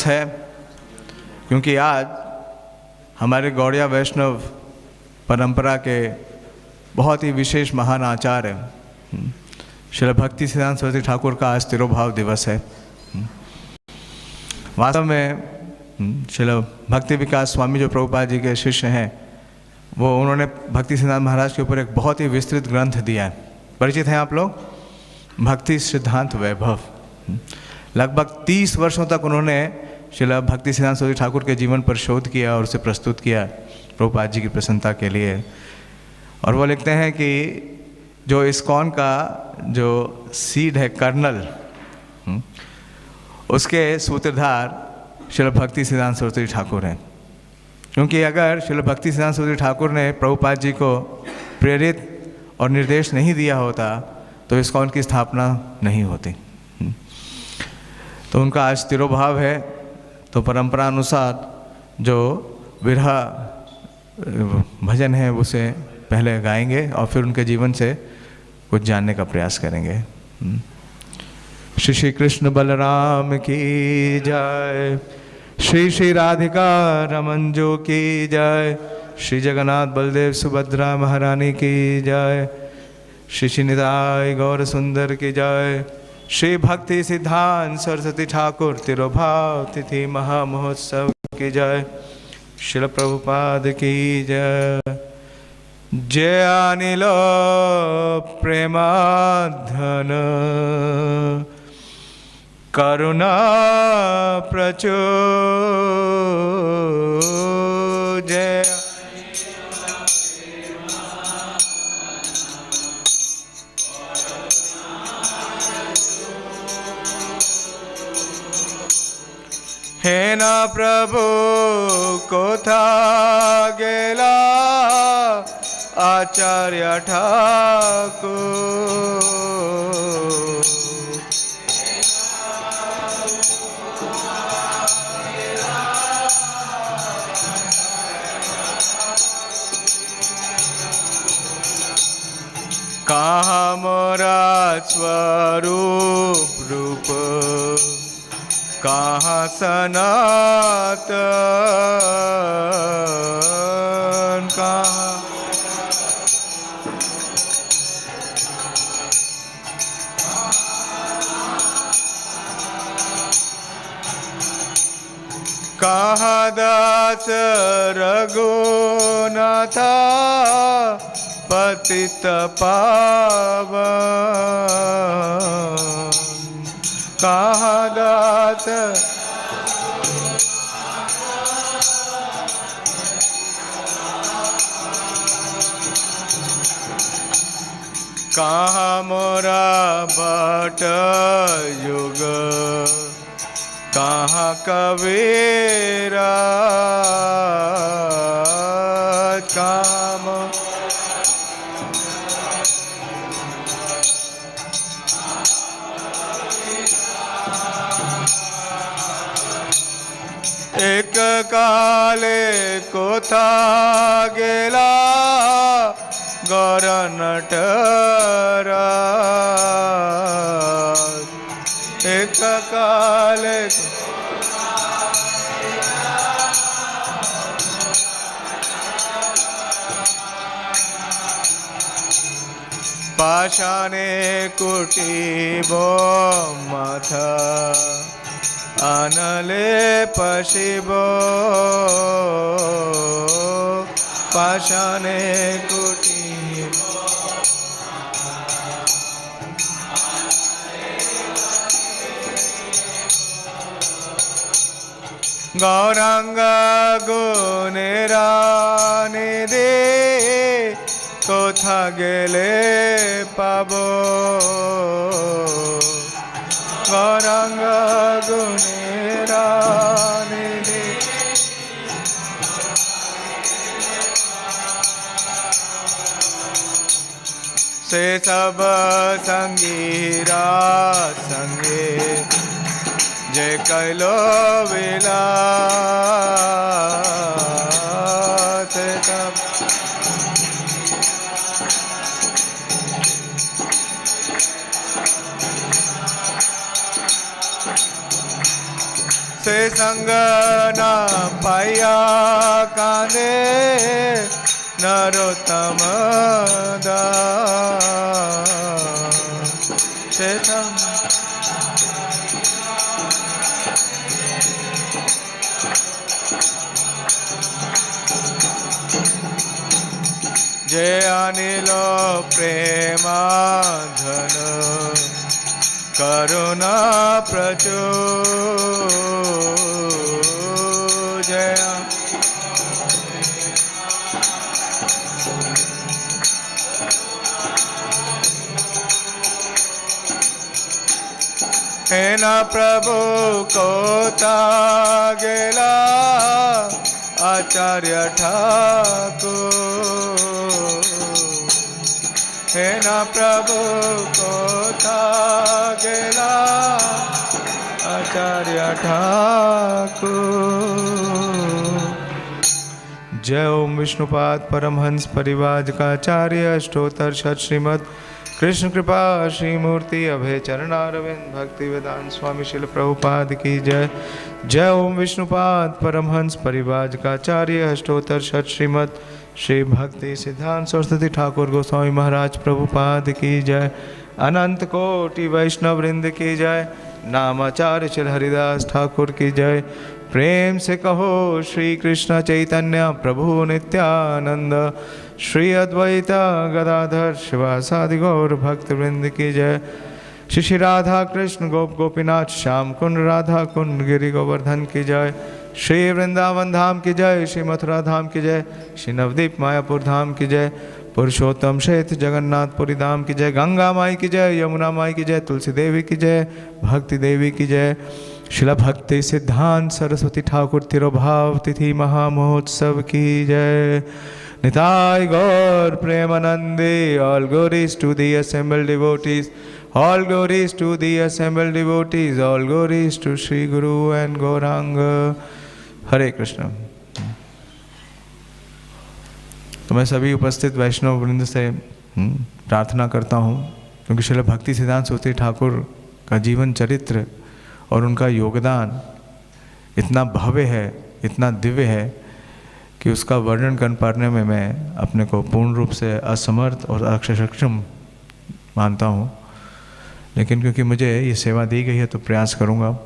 दिवस है, क्योंकि आज हमारे गौड़िया वैष्णव परंपरा के बहुत ही विशेष महान आचार्य श्री भक्ति सिद्धांत सरस्वती ठाकुर का आज तिरोभाव दिवस है। वास्तव में श्री भक्ति विकास स्वामी जो प्रभुपाद जी के शिष्य हैं, वो उन्होंने भक्ति सिद्धांत महाराज के ऊपर एक बहुत ही विस्तृत ग्रंथ दिया है। परिचित हैं आप लोग? भक्ति सिद्धांत वैभव। लगभग 30 वर्षों तक उन्होंने श्री भक्ति सिद्धांत सरस्वती ठाकुर के जीवन पर शोध किया और उसे प्रस्तुत किया प्रभुपाद जी की प्रसन्नता के लिए। और वो लिखते हैं कि जो इस्कॉन का जो सीड है, कर्नल, उसके सूत्रधार श्री भक्ति सिद्धांत सरस्वती ठाकुर हैं। क्योंकि अगर श्री भक्ति सिद्धांत सरस्वती ठाकुर ने प्रभुपाद जी को प्रेरित और निर्देश नहीं दिया होता तो इस्कॉन की स्थापना नहीं होती। तो उनका आज तिरोभाव है, तो परंपरा अनुसार जो विरहा भजन है उसे पहले गाएंगे और फिर उनके जीवन से कुछ जानने का प्रयास करेंगे। श्री श्री कृष्ण बलराम की जय, श्री श्री राधिका रमन जो की जय, श्री जगन्नाथ बलदेव सुभद्रा महारानी की जय, श्री श्री निताय गौर सुंदर की जय, श्री भक्ति सिद्धांत सरस्वती ठाकुर तिरोभाव तिथि महामहोत्सव की जय, श्रील प्रभुपाद की जय। जय अनिल प्रेमाधन करुणा प्रचुर जय, हे ना प्रभु कोथा गेला आचार्य ठाकुर, कहाँ मोरा स्वरूप रूप, कहाँ सनातन, कहाँ कहाँ दास रघुनाथा पतित पावन, कहाँ दास कहाँ मोरा भट युग, कहाँ कबीरा, कहाँ एक काले कोथा गेला गौर नटरा, एक काले पाषाणे कुटीबो माथा अनले पशिबो, पाषाणे कुटीबो गौरांग गुणेरा निधि कोथा गेले पाबो, गौरांग गुणेरा निधि से सब संगीरा संगे जय कैलो विलास, से सब से संग न पाया कांदे नरोत्तम दास। जय अनिल प्रेमा धन करुणा प्रचुर। हे न प्रभु को गेला आचार्य ठाकुर। हे न प्रभु को गेला आचार्य ठाकुर। जय ओम विष्णुपाद परमहंस परिवाजकाचार्य अष्टोत्तर शत श्रीमद् कृष्ण कृपा श्री मूर्ति अभय चरणारविंद भक्ति वेदांत स्वामी शिल प्रभुपाद की जय। जय ओम विष्णुपाद परमहंस परिवाजकाचार्य अष्टोत्तर शत श्रीमद् श्री भक्ति सिद्धांत सरस्वती ठाकुर गोस्वामी महाराज प्रभुपाद की जय। अनंत कोटि वैष्णव वृंद की जय। नामाचार्य श्री हरिदास ठाकुर की जय। प्रेम से कहो श्री कृष्ण चैतन्य प्रभु नित्यानंद श्री अद्वैता गदाधर शिवासादि गौर भक्त वृंद की जय। श्री श्री राधा कृष्ण गोप गोपीनाथ श्याम कुंड राधा कुंड गिरि गोवर्धन की जय। श्री वृंदावन धाम की जय। श्री मथुरा धाम की जय। श्री नवदीप मायापुर धाम की जय। पुरुषोत्तम क्षेत्र जगन्नाथपुरी धाम की जय। गंगा माई की जय। यमुना माई की जय। तुलसी देवी की जय। भक्ति देवी की जय। शिला भक्ति सिद्धांत सरस्वती ठाकुर तिरुभाव तिथि महामहोत्सव की जय। निताय गौर प्रेमानंदे। All glories to the assembled devotees. All glories to the assembled devotees. All glories to Sri Guru and Gauranga. हरे कृष्ण। तो मैं सभी उपस्थित वैष्णव वृंद से प्रार्थना करता हूँ, क्योंकि श्रील भक्ति सिद्धांत सरस्वती ठाकुर का जीवन चरित्र और उनका योगदान इतना भव्य है, इतना दिव्य है कि उसका वर्णन कर पाने में मैं अपने को पूर्ण रूप से असमर्थ और अक्षम मानता हूँ। लेकिन क्योंकि मुझे ये सेवा दी गई है तो प्रयास करूँगा।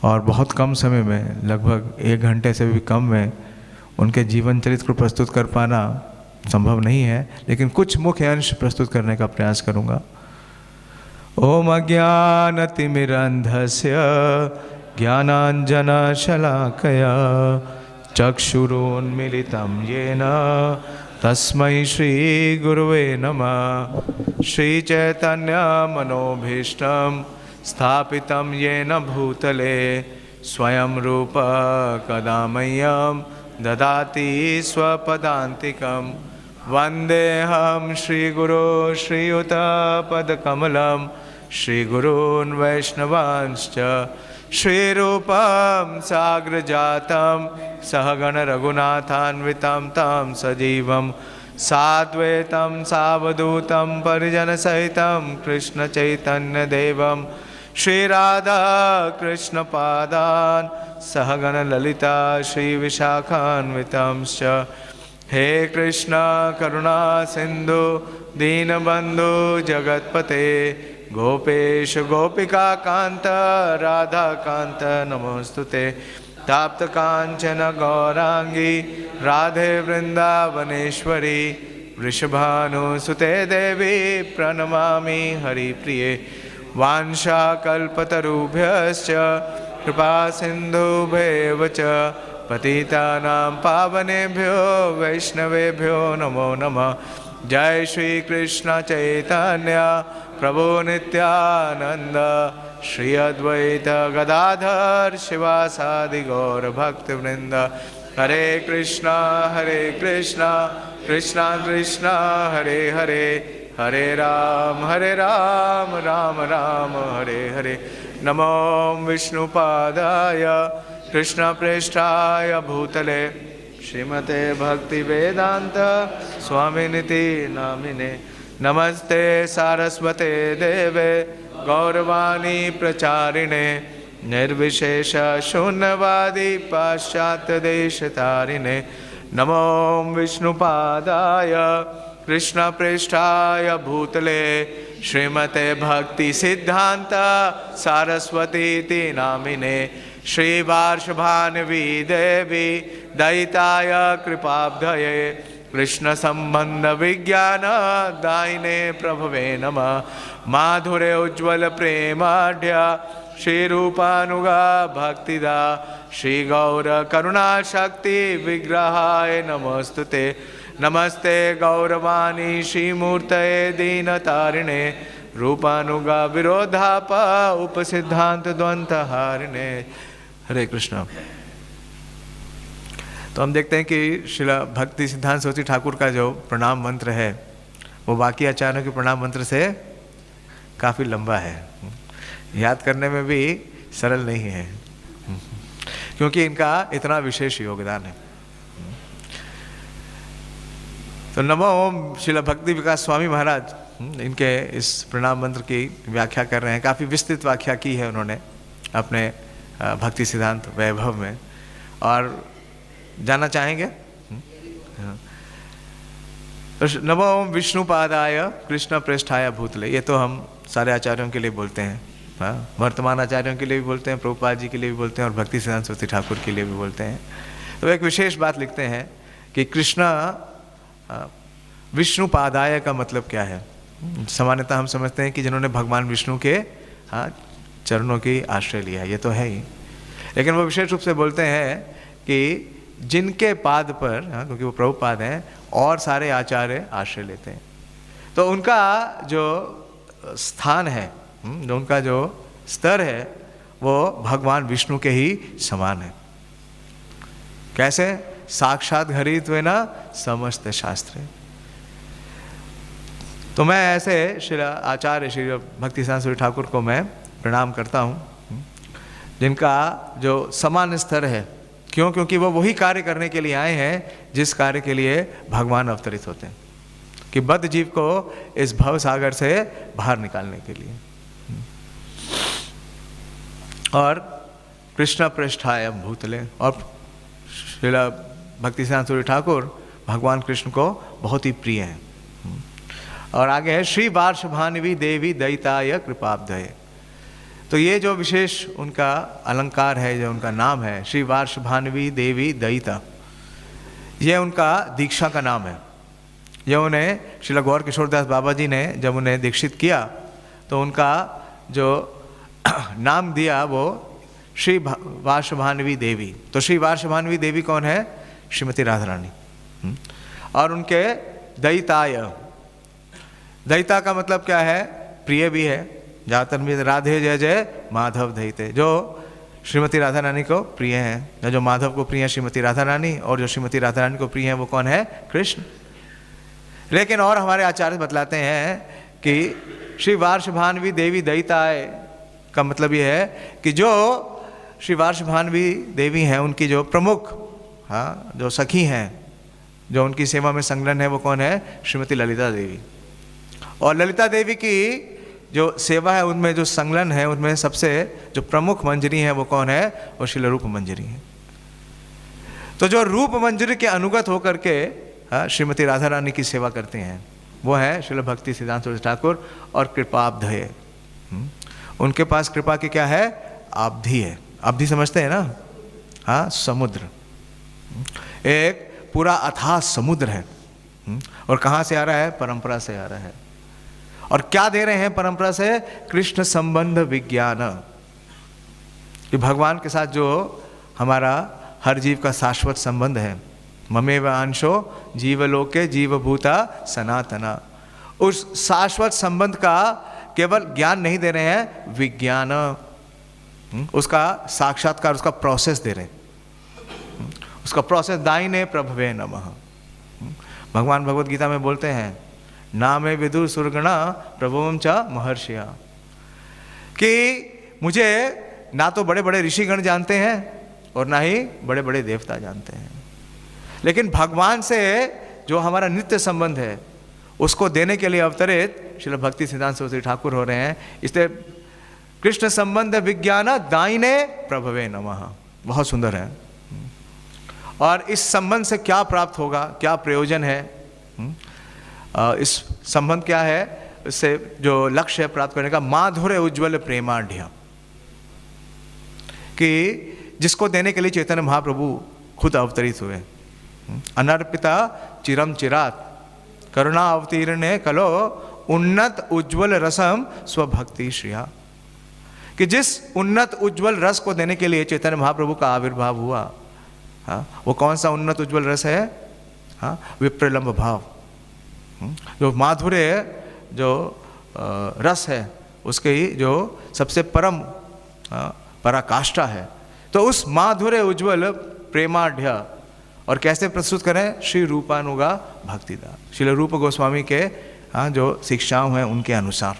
और बहुत कम समय में, लगभग 1 घंटे से भी कम में उनके जीवन चरित्र को प्रस्तुत कर पाना संभव नहीं है, लेकिन कुछ मुख्य अंश प्रस्तुत करने का प्रयास करूँगा। ओम अज्ञानतिमिरन्धस्य ज्ञानाञ्जनशलाकया चक्षुरुन्मीलितं येन तस्मै श्रीगुरुवे नमः। श्रीचैतन्यमनोभीष्टं स्थापितं येन भूतले स्वयं रूप कदा मह्यं ददाति स्वपदान्तिकं। वन्देऽहं श्रीगुरो श्रीयुतपदकमलं श्रीगुरून् वैष्णवांश्च श्रीरूपं साग्रजातं सहगण रघुनाथान्वितं तं सजीवं साद्वैतं सावधूतं परिजनसहितं कृष्णचैतन्यदेवं श्रीराधा कृष्णपादान् सहगण ललिता श्रीविशाखान्वितंश्च। हे कृष्ण करुणा सिंधु दीनबंधु जगतपते गोपेश गोपिका कांत राधा कांत नमोस्तुते। ताप्त कांचन गौरांगी राधे वृंदावनेश्वरी वृषभानुसुते देवी प्रणमामि हरिप्रिये। वाञ्छाकल्पतरुभ्यश्च कृपा सिन्धुभ्येव च पतितानां पावनेभ्यो वैष्णवेभ्यो नमो नमः। जय श्री कृष्ण चैतन्य प्रभु नित्यानंद श्री अद्वैत गदाधर शिवासादि गौर भक्त वृंद। हरे कृष्णा कृष्णा कृष्णा हरे हरे, हरे राम राम राम हरे हरे। नमो विष्णुपादाय कृष्ण प्रेष्ठाय भूतले श्रीमते भक्ति वेदांत स्वामिनिति नामिने। नमस्ते सारस्वते देवे गौरवाणी प्रचारिणे निर्विशेष शून्यवादी पाश्चात्य देश तारिणे नमो विष्णुपादाय कृष्ण पृष्ठाय भूतले श्रीमते भक्ति सिद्धांत सरस्वती नामिने श्री वार्षभान्वी देवी दयिताय कृपाब्धये कृष्ण संबंध विज्ञान दायिने प्रभवे नमः माधुर्य उज्ज्वल प्रेमाढ्य श्री रूपानुगा भक्तिदा श्री गौर करुणा शक्ति विग्रहाय नमस्तुते नमस्ते गौरवाणी श्रीमूर्तये दीनतारिणे रूपानुगा विरोधाप उपसिद्धांत द्वंद्व हारिणे। हरे कृष्ण। तो हम देखते हैं कि श्रील भक्ति सिद्धांत सरस्वती ठाकुर का जो प्रणाम मंत्र है वो बाकी आचार्यों के प्रणाम मंत्र से काफ़ी लंबा है, याद करने में भी सरल नहीं है, क्योंकि इनका इतना विशेष योगदान है। तो नमो ओम श्रील भक्ति विकास स्वामी महाराज इनके इस प्रणाम मंत्र की व्याख्या कर रहे हैं। काफ़ी विस्तृत व्याख्या की है उन्होंने अपने भक्ति सिद्धांत वैभव में, और जानना चाहेंगे। नमो ओम विष्णुपादाय कृष्ण पृष्ठाय भूतले, ये तो हम सारे आचार्यों के लिए बोलते हैं, वर्तमान आचार्यों के लिए भी बोलते हैं, प्रभुपाद जी के लिए भी बोलते हैं, और भक्ति सिद्धांत सरस्वती ठाकुर के लिए भी बोलते हैं। तो एक विशेष बात लिखते हैं कि कृष्ण विष्णुपादाय का मतलब क्या है। सामान्यतः हम समझते हैं कि जिन्होंने भगवान विष्णु के चरणों की आश्रय लिया, ये तो है ही, लेकिन वो विशेष रूप से बोलते हैं कि जिनके पाद पर, क्योंकि वो प्रभुपाद हैं, और सारे आचार्य आश्रय लेते हैं, तो उनका जो स्थान है, जो उनका जो स्तर है, वो भगवान विष्णु के ही समान है। कैसे? साक्षात हरित्वेन समस्त शास्त्र। तो मैं ऐसे श्री आचार्य श्री भक्ति सिद्धांत सरस्वती ठाकुर को मैं प्रणाम करता हूँ, जिनका जो समान स्तर है। क्यों? क्योंकि वो वही कार्य करने के लिए आए हैं जिस कार्य के लिए भगवान अवतरित होते हैं, कि बद्ध जीव को इस भव सागर से बाहर निकालने के लिए। और कृष्ण पृष्ठाय भूतले, और श्रीला भक्ति सिद्धांत सरस्वती ठाकुर भगवान कृष्ण को बहुत ही प्रिय हैं। और आगे है श्री वार्षभान्वी देवी दयिताय कृपाब्धये। तो ये जो विशेष उनका अलंकार है, जो उनका नाम है श्री वार्षभान्वी देवी दयिता, ये उनका दीक्षा का नाम है। ये उन्हें श्रील गौर किशोरदास बाबा जी ने जब उन्हें दीक्षित किया तो उनका जो नाम दिया वो श्री वार्षभान्वी देवी। तो श्री वार्षभान्वी देवी कौन है? श्रीमती राधा रानी। और उनके दयिताय, दयिता का मतलब क्या है? प्रिय भी है। ज़्यादातर में राधे जय जय माधव दयिते, जो श्रीमती राधा रानी को प्रिय हैं, जो माधव को प्रिय है श्रीमती राधा रानी, और जो श्रीमती राधा रानी को प्रिय है वो कौन है? कृष्ण। लेकिन और हमारे आचार्य बतलाते हैं कि श्री वार्षभान्वी देवी दयिताय का मतलब ये है कि जो श्री वार्षभान्वी देवी हैं, उनकी जो प्रमुख जो सखी हैं, जो उनकी सेवा में संलग्न है, वो कौन है? श्रीमती ललिता देवी। और ललिता देवी की जो सेवा है उनमें जो संलग्न है, उनमें सबसे जो प्रमुख मंजरी है वो कौन है? वो श्रील रूप मंजरी है। तो जो रूप मंजरी के अनुगत होकर के श्रीमती राधा रानी की सेवा करते हैं वो है श्रील भक्ति सिद्धांत सरस्वती ठाकुर। और कृपाब्धये, उनके पास कृपा की क्या है? आब्धि है। आब्धि समझते हैं ना? हाँ, समुद्र, एक पूरा अथाह समुद्र है। और कहाँ से आ रहा है? परंपरा से आ रहा है। और क्या दे रहे हैं परंपरा से? कृष्ण संबंध विज्ञान, कि भगवान के साथ जो हमारा हर जीव का शाश्वत संबंध है, ममेव अंशो जीवलोके जीवभूता सनातना, उस शाश्वत संबंध का केवल ज्ञान नहीं दे रहे हैं, विज्ञान, उसका साक्षात्कार, उसका प्रोसेस दे रहे हैं। उसका प्रोसेस दायिने प्रभवे नमः। भगवान भगवत गीता में बोलते हैं नामे विदुर सुरगणा प्रभुवम च महर्षिया, कि मुझे ना तो बड़े बड़े ऋषिगण जानते हैं और ना ही बड़े बड़े देवता जानते हैं, लेकिन भगवान से जो हमारा नित्य संबंध है उसको देने के लिए अवतरित श्रील भक्ति सिद्धांत सरस्वती ठाकुर हो रहे हैं। इसलिए कृष्ण संबंध विज्ञान दायिने प्रभवे नमः। बहुत सुंदर है। और इस संबंध से क्या प्राप्त होगा, क्या प्रयोजन है, इस संबंध क्या है, इससे जो लक्ष्य है प्राप्त करने का, माधुर्य उज्ज्वल प्रेमाढ़, कि जिसको देने के लिए चैतन्य महाप्रभु खुद अवतरित हुए। अनर्पिता चिरम चिरात करुणा अवतीर्ण कलो उन्नत उज्ज्वल रसम स्वभक्ति श्रिया, कि जिस उन्नत उज्ज्वल रस को देने के लिए चैतन्य महाप्रभु का आविर्भाव हुआ, हाँ, वो कौन सा उन्नत उज्ज्वल रस है? हाँ, विप्रलंब भाव, जो माधुर्य जो रस है, उसके ही जो सबसे परम पराकाष्ठा है। तो उस माधुर्य उज्ज्वल प्रेमाढ़, और कैसे प्रस्तुत करें? श्री रूपानुगा भक्तिदा, श्रील रूप गोस्वामी के जो शिक्षाओं हैं उनके अनुसार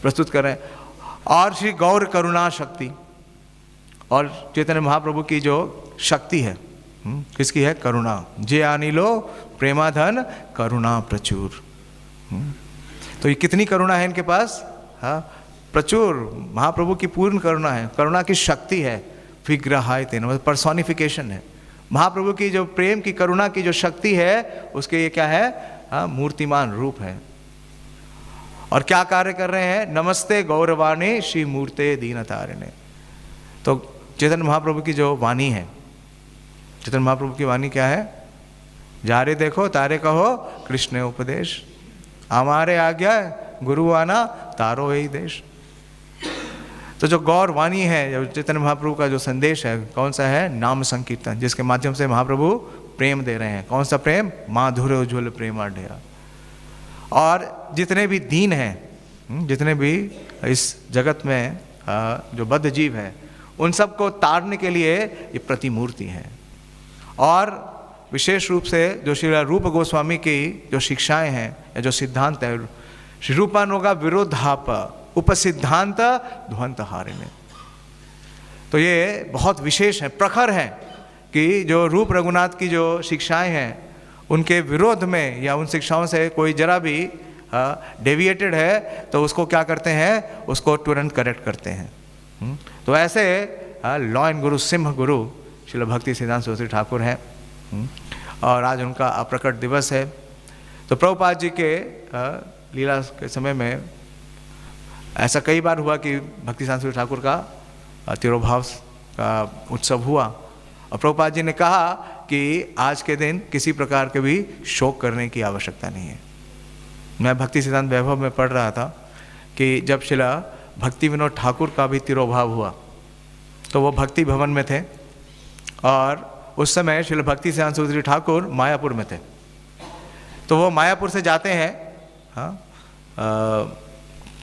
प्रस्तुत करें। और श्री गौर करुणा शक्ति, और चैतन्य महाप्रभु की जो शक्ति है, किसकी है? करुणा। जे अनिलो प्रेमाधन करुणा प्रचुर। तो ये कितनी करुणा है इनके पास? हाँ, प्रचुर। महाप्रभु की पूर्ण करुणा है, करुणा की शक्ति है। विग्रहाय तेन, पर्सोनिफिकेशन है। महाप्रभु की जो प्रेम की, करुणा की जो शक्ति है, उसके ये क्या है? हाँ, मूर्तिमान रूप है। और क्या कार्य कर रहे हैं? नमस्ते गौरवाणी श्री मूर्ते दीनतारिणे। तो चैतन्य महाप्रभु की जो वाणी है, चैतन्य महाप्रभु की वाणी क्या है? जारे देखो तारे कहो कृष्ण उपदेश, हमारे आज्ञा गुरु आना तारो यही देश। तो जो गौर वाणी है, जो चैतन्य महाप्रभु का जो संदेश है, कौन सा है? नाम संकीर्तन, जिसके माध्यम से महाप्रभु प्रेम दे रहे हैं। कौन सा प्रेम? माधुर्य उज्ज्वल प्रेमाढ़। और जितने भी दीन हैं, जितने भी इस जगत में जो बद्ध जीव है, उन सबको तारने के लिए ये प्रतिमूर्ति है। और विशेष रूप से जो श्री रूप गोस्वामी की जो शिक्षाएं हैं या जो सिद्धांत है, श्री रूपानुगा विरोधाप उपसिद्धांत ध्वंत हारिणे, तो ये बहुत विशेष है, प्रखर है, कि जो रूप रघुनाथ की जो शिक्षाएं हैं उनके विरोध में या उन शिक्षाओं से कोई जरा भी डेविएटेड है तो उसको क्या करते हैं? उसको तुरंत करेक्ट करते हैं। तो ऐसे लॉ एंड गुरु, सिंह गुरु श्रील भक्ति सिद्धांत सरस्वती ठाकुर हैं। और आज उनका अप्रकट दिवस है। तो प्रभुपाद जी के लीला के समय में ऐसा कई बार हुआ कि भक्ति सिद्धांत सरस्वती ठाकुर का तिरोभाव का उत्सव हुआ, और प्रभुपाद जी ने कहा कि आज के दिन किसी प्रकार के भी शोक करने की आवश्यकता नहीं है। मैं भक्ति सिद्धांत वैभव में पढ़ रहा था कि जब शिला भक्ति विनोद ठाकुर का भी तिरोभाव हुआ तो वो भक्ति भवन में थे, और उस समय शिला भक्ति सिद्धांत सरस्वती ठाकुर मायापुर में थे। तो वो मायापुर से जाते हैं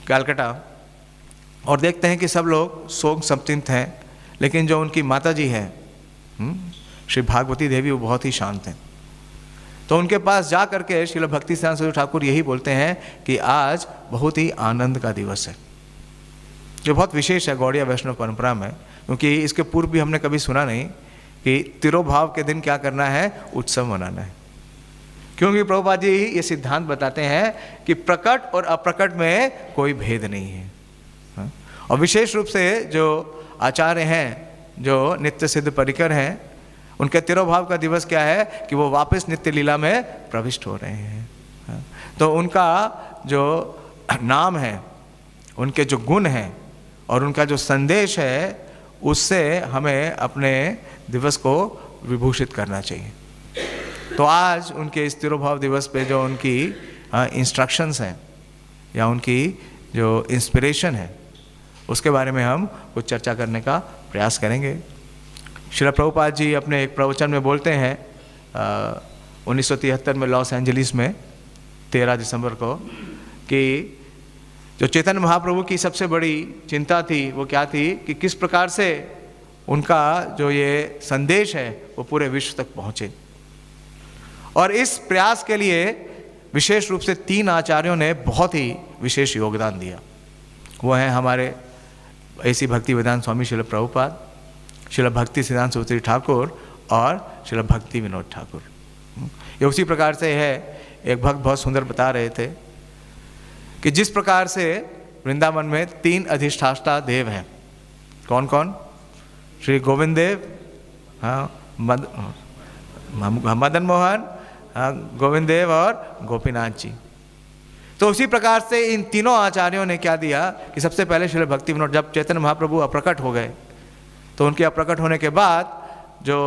कलकत्ता, और देखते हैं कि सब लोग शोक संतप्त हैं, लेकिन जो उनकी माता जी है श्री भागवती देवी, वो बहुत ही शांत हैं। तो उनके पास जा करके श्रील भक्ति सिद्धांत सरस्वती ठाकुर यही बोलते हैं कि आज बहुत ही आनंद का दिवस है। जो बहुत विशेष है गौड़िया वैष्णव परंपरा में, क्योंकि इसके पूर्व भी हमने कभी सुना नहीं कि तिरोभाव के दिन क्या करना है? उत्सव मनाना है। क्योंकि प्रभुपाद जी ये सिद्धांत बताते हैं कि प्रकट और अप्रकट में कोई भेद नहीं है। और विशेष रूप से जो आचार्य हैं, जो नित्य सिद्ध परिकर हैं, उनके तिरोभाव का दिवस क्या है? कि वो वापस नित्य लीला में प्रविष्ट हो रहे हैं। तो उनका जो नाम है, उनके जो गुण हैं और उनका जो संदेश है, उससे हमें अपने दिवस को विभूषित करना चाहिए। तो आज उनके इस तिरोभाव दिवस पे जो उनकी इंस्ट्रक्शंस हैं या उनकी जो इंस्पिरेशन है, उसके बारे में हम कुछ चर्चा करने का प्रयास करेंगे। श्रील प्रभुपाद जी अपने एक प्रवचन में बोलते हैं 1973 में लॉस एंजलिस में 13 दिसंबर को, कि जो चैतन्य महाप्रभु की सबसे बड़ी चिंता थी वो क्या थी? कि किस प्रकार से उनका जो ये संदेश है वो पूरे विश्व तक पहुँचे। और इस प्रयास के लिए विशेष रूप से 3 आचार्यों ने बहुत ही विशेष योगदान दिया। वो हैं हमारे ऐसी भक्ति वेदांत स्वामी श्रील प्रभुपाद, श्रील भक्ति सिद्धांत सरस्वती ठाकुर और श्रील भक्ति विनोद ठाकुर। ये उसी प्रकार से है। एक भक्त बहुत सुंदर बता रहे थे कि जिस प्रकार से वृंदावन में 3 अधिष्ठाता देव हैं। कौन कौन? श्री गोविंद देव, मदन मोहन, गोविंद देव और गोपीनाथ जी। तो उसी प्रकार से इन तीनों आचार्यों ने क्या दिया कि सबसे पहले श्रील भक्ति विनोद, जब चैतन्य महाप्रभु अप्रकट हो गए तो उनके अप्रकट होने के बाद जो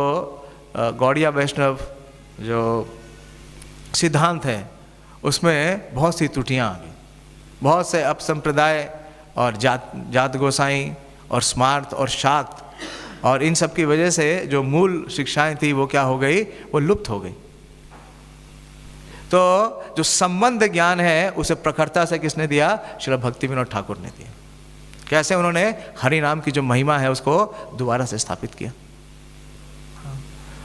गौड़िया वैष्णव जो सिद्धांत है उसमें बहुत सी त्रुटियां आ गई। बहुत से अपसंप्रदाय और जात गोसाई और स्मार्त और शाक्त और इन सब की वजह से जो मूल शिक्षाएं थी वो क्या हो गई, वो लुप्त हो गई। तो जो संबंध ज्ञान है उसे प्रखरता से किसने दिया? श्रील भक्ति विनोद ठाकुर ने दिया। कैसे? उन्होंने हरि नाम की जो महिमा है उसको दोबारा से स्थापित किया।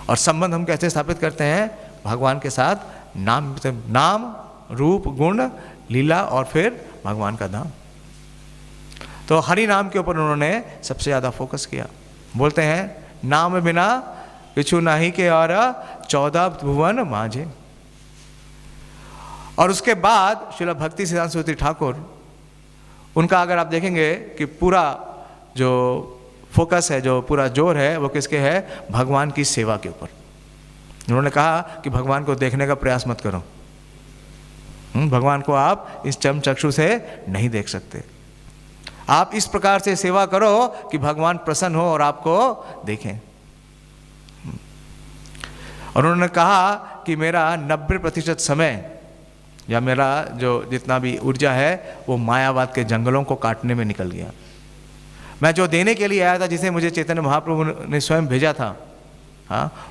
और संबंध हम कैसे स्थापित करते हैं? भगवान के साथ नाम रूप गुण लीला और फिर भगवान का धाम। तो हरि नाम के ऊपर उन्होंने सबसे ज़्यादा फोकस किया। बोलते हैं नाम बिना पिछु नाही के और 14 भुवन मांझे। और उसके बाद श्रील भक्ति सिद्धांत सरस्वती ठाकुर, उनका अगर आप देखेंगे कि पूरा जो फोकस है, जो पूरा जोर है वो किसके है? भगवान की सेवा के ऊपर। उन्होंने कहा कि भगवान को देखने का प्रयास मत करो, भगवान को आप इस चर्म चक्षु से नहीं देख सकते। आप इस प्रकार से सेवा करो कि भगवान प्रसन्न हो और आपको देखें। और उन्होंने कहा कि मेरा 90% समय या मेरा जो जितना भी ऊर्जा है वो मायावाद के जंगलों को काटने में निकल गया। मैं जो देने के लिए आया था, जिसे मुझे चैतन्य महाप्रभु ने स्वयं भेजा था,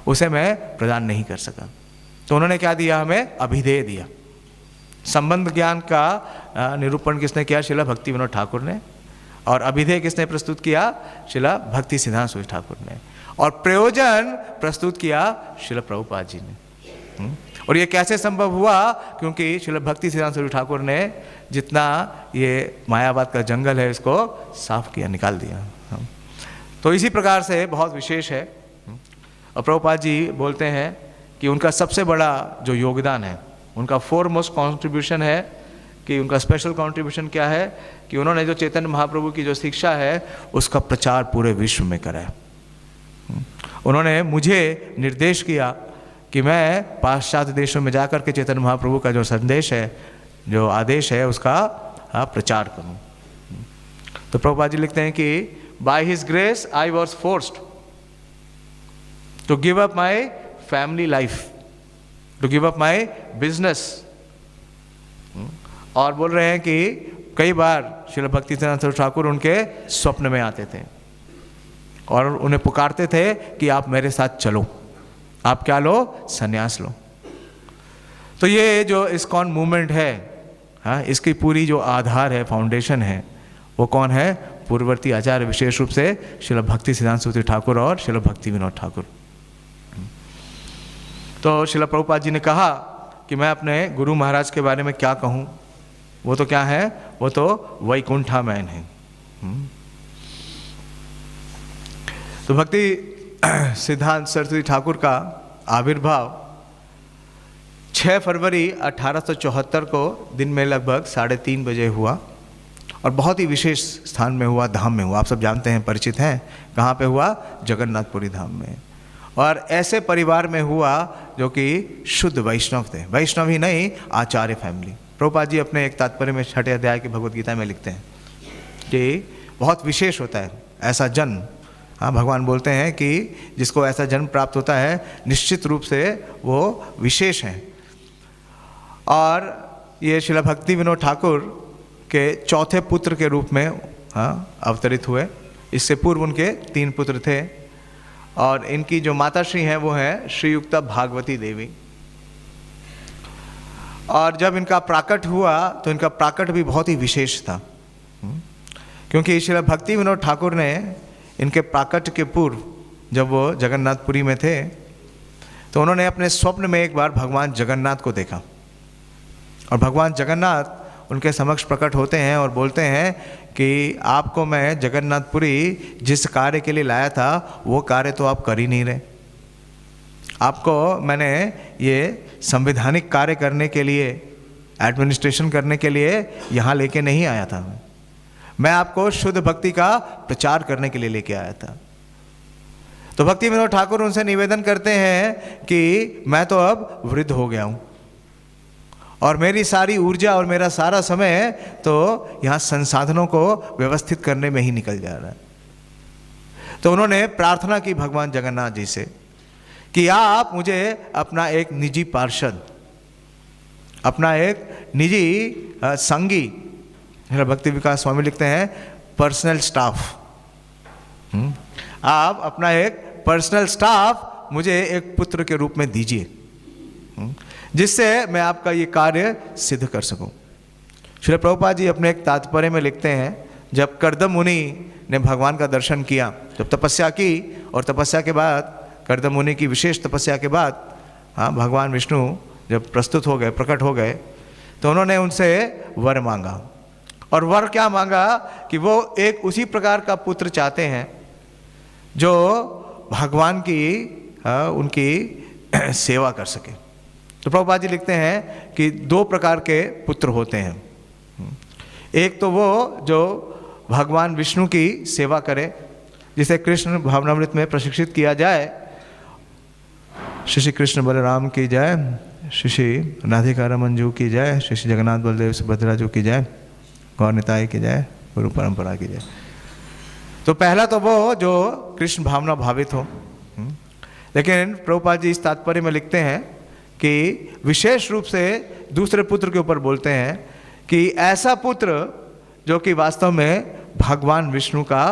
उसे मैं प्रदान नहीं कर सका। तो उन्होंने क्या दिया? हमें अभिधेय दिया। संबंध ज्ञान का निरूपण किसने किया? श्रील भक्ति विनोद ठाकुर ने। और अभिधेय किसने प्रस्तुत किया? श्रील भक्ति सिद्धांत सरस्वती ठाकुर ने। और प्रयोजन प्रस्तुत किया श्रील प्रभुपाद जी ने। और ये कैसे संभव हुआ? क्योंकि श्रील भक्ति सिद्धांत सरस्वती ठाकुर ने जितना ये मायावाद का जंगल है इसको साफ किया, निकाल दिया। तो इसी प्रकार से बहुत विशेष है। और प्रभुपाद जी बोलते हैं कि उनका सबसे बड़ा जो योगदान है, उनका फोरमोस्ट कॉन्ट्रीब्यूशन है कि उनका स्पेशल कॉन्ट्रीब्यूशन क्या है कि उन्होंने जो चैतन्य महाप्रभु की जो शिक्षा है उसका प्रचार पूरे विश्व में करा है। उन्होंने मुझे निर्देश किया कि मैं पाश्चात्य देशों में जाकर के चैतन्य महाप्रभु का जो संदेश है, जो आदेश है, उसका प्रचार करूं। तो प्रभुपाद जी लिखते हैं कि by his grace I was forced to give up my family life, to give up my business. और बोल रहे हैं कि कई बार श्रील भक्ति सिद्धांत सरस्वती ठाकुर उनके स्वप्न में आते थे और उन्हें पुकारते थे कि आप मेरे साथ चलो, आप क्या लो? संन्यास लो। तो ये जो इस्कॉन मूवमेंट है, इसकी पूरी जो आधार है, फाउंडेशन है, वो कौन है? पूर्ववर्ती आचार्य, विशेष रूप से श्रील भक्ति सिद्धांत सरस्वती ठाकुर और श्रील भक्ति विनोद ठाकुर। तो श्रील प्रभुपाद जी ने कहा कि मैं अपने गुरु महाराज के बारे में क्या कहूँ, वो तो क्या है? वो तो वैकुंठा मैन है। तो भक्ति सिद्धांत सरस्वती ठाकुर का आविर्भाव 6 फरवरी 1874 को दिन में लगभग 3:30 बजे हुआ और बहुत ही विशेष स्थान में हुआ, धाम में हुआ। आप सब जानते हैं, परिचित हैं। कहाँ पे हुआ? जगन्नाथपुरी धाम में। और ऐसे परिवार में हुआ जो कि शुद्ध वैष्णव थे। वैष्णव ही नहीं, आचार्य फैमिली। प्रभुपाद जी अपने एक तात्पर्य में 6ठे अध्याय की भगवद गीता में लिखते हैं कि बहुत विशेष होता है ऐसा जन्म। भगवान बोलते हैं कि जिसको ऐसा जन्म प्राप्त होता है निश्चित रूप से वो विशेष है। और ये श्रील भक्ति विनोद ठाकुर के चौथे पुत्र के रूप में अवतरित हुए। इससे पूर्व उनके 3 पुत्र थे और इनकी जो माताश्री हैं वो हैं श्रीयुक्ता भागवती देवी। और जब इनका प्राकट हुआ तो इनका प्राकट भी बहुत ही विशेष था, क्योंकि श्रील भक्ति विनोद ठाकुर ने इनके प्राकट के पूर्व जब वो जगन्नाथपुरी में थे तो उन्होंने अपने स्वप्न में एक बार भगवान जगन्नाथ को देखा। और भगवान जगन्नाथ उनके समक्ष प्रकट होते हैं और बोलते हैं कि आपको मैं जगन्नाथपुरी जिस कार्य के लिए लाया था वो कार्य तो आप कर ही नहीं रहे। आपको मैंने ये संवैधानिक कार्य करने के लिए, एडमिनिस्ट्रेशन करने के लिए यहाँ लेके नहीं आया था। मैं आपको शुद्ध भक्ति का प्रचार करने के लिए लेके आया था। तो भक्ति विनोद ठाकुर उनसे निवेदन करते हैं कि मैं तो अब वृद्ध हो गया हूँ और मेरी सारी ऊर्जा और मेरा सारा समय तो यहाँ संसाधनों को व्यवस्थित करने में ही निकल जा रहा है। तो उन्होंने प्रार्थना की भगवान जगन्नाथ जी से कि आप मुझे अपना एक निजी पार्षद, अपना एक निजी संगी, भक्ति विकास स्वामी लिखते हैं पर्सनल स्टाफ, आप अपना एक पर्सनल स्टाफ मुझे एक पुत्र के रूप में दीजिए, जिससे मैं आपका ये कार्य सिद्ध कर सकूं। श्रील प्रभुपाद जी अपने एक तात्पर्य में लिखते हैं, जब कर्दम मुनि ने भगवान का दर्शन किया, जब तपस्या की और तपस्या के बाद, कर्दम मुनि की विशेष तपस्या के बाद, भगवान विष्णु जब प्रस्तुत हो गए, प्रकट हो गए, तो उन्होंने उनसे वर मांगा। और वर क्या मांगा कि वो एक उसी प्रकार का पुत्र चाहते हैं जो भगवान की उनकी सेवा कर सके। तो प्रभुपाद जी लिखते हैं कि दो प्रकार के पुत्र होते हैं। एक तो वो जो भगवान विष्णु की सेवा करे, जिसे कृष्ण भावनामृत में प्रशिक्षित किया जाए। श्री श्री कृष्ण बलराम की जय, श्री श्री राधिका रमन जी की जय, श्री श्री जगन्नाथ बलदेव सुभद्रा जी की जय, गौर निताई की जय, गुरु परंपरा की जय। तो पहला तो वो जो कृष्ण भावना भावित हो। लेकिन प्रभुपाद जी इस तात्पर्य में लिखते हैं कि विशेष रूप से दूसरे पुत्र के ऊपर बोलते हैं कि ऐसा पुत्र जो कि वास्तव में भगवान विष्णु का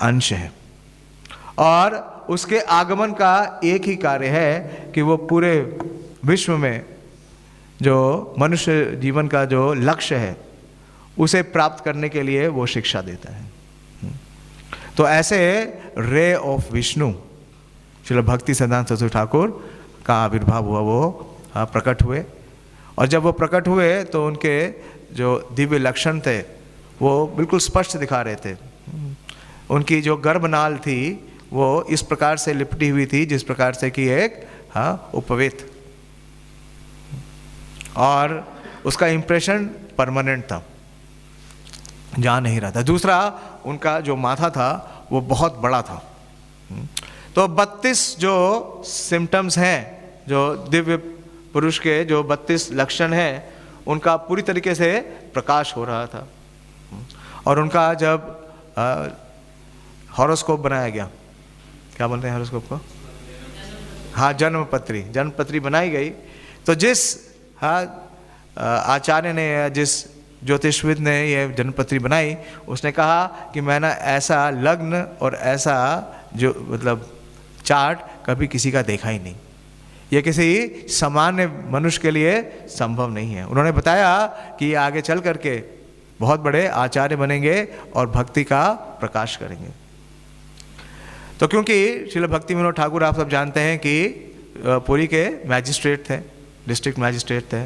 अंश है और उसके आगमन का एक ही कार्य है कि वो पूरे विश्व में जो मनुष्य जीवन का जो लक्ष्य है उसे प्राप्त करने के लिए वो शिक्षा देता है। तो ऐसे रे ऑफ विष्णु श्रील भक्ति सिद्धांत सरस्वती ठाकुर का आविर्भाव हुआ, वो प्रकट हुए। और जब वो प्रकट हुए तो उनके जो दिव्य लक्षण थे वो बिल्कुल स्पष्ट दिखा रहे थे। उनकी जो गर्भनाल थी वो इस प्रकार से लिपटी हुई थी जिस प्रकार से कि एक उपवेत, और उसका इम्प्रेशन परमानेंट था, जा नहीं रहा था। दूसरा, उनका जो माथा था वो बहुत बड़ा था। तो 32 जो सिम्टम्स हैं, जो दिव्य पुरुष के जो 32 लक्षण हैं, उनका पूरी तरीके से प्रकाश हो रहा था। और उनका जब हॉरोस्कोप बनाया गया, क्या बोलते हैं हॉरोस्कोप को, जन्मपत्री बनाई गई, तो जिस आचार्य ने, जिस ज्योतिषविद ने ये जन्मपत्री बनाई, उसने कहा कि मैंने ऐसा लग्न और ऐसा जो मतलब चार्ट कभी किसी का देखा ही नहीं, ये किसी सामान्य मनुष्य के लिए संभव नहीं है। उन्होंने बताया कि ये आगे चल करके बहुत बड़े आचार्य बनेंगे और भक्ति का प्रकाश करेंगे। तो क्योंकि श्रील भक्ति विनोद ठाकुर आप सब जानते हैं कि पुरी के मैजिस्ट्रेट थे, डिस्ट्रिक्ट मैजिस्ट्रेट थे।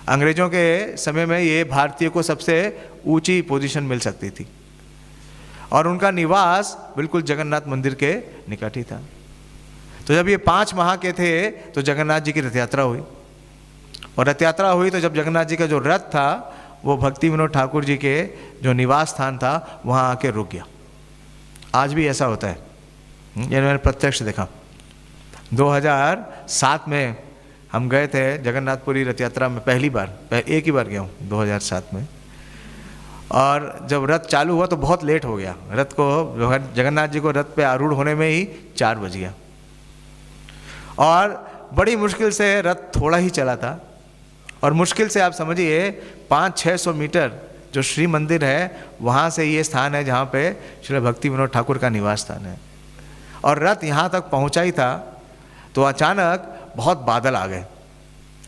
अंग्रेजों के समय में ये भारतीय को सबसे ऊंची पोजीशन मिल सकती थी और उनका निवास बिल्कुल जगन्नाथ मंदिर के निकट ही था। तो जब ये 5 माह के थे तो जगन्नाथ जी की रथ यात्रा हुई, और रथ यात्रा हुई तो जब जगन्नाथ जी का जो रथ था वो भक्ति विनोद ठाकुर जी के जो निवास स्थान था वहाँ आके रुक गया। आज भी ऐसा होता है, ये मैंने प्रत्यक्ष देखा। 2007 में हम गए थे जगन्नाथपुरी रथ यात्रा में, पहली बार, एक ही बार गया हूँ 2007 में। और जब रथ चालू हुआ तो बहुत लेट हो गया, रथ को, जगन्नाथ जी को रथ पे आरूढ़ होने में ही 4 बज गया, और बड़ी मुश्किल से रथ थोड़ा ही चला था। और मुश्किल से आप समझिए 500-600 मीटर जो श्री मंदिर है वहाँ से ये स्थान है जहाँ पे श्री भक्ति विनोद ठाकुर का निवास स्थान है। और रथ यहाँ तक पहुँचा ही था तो अचानक बहुत बादल आ गए,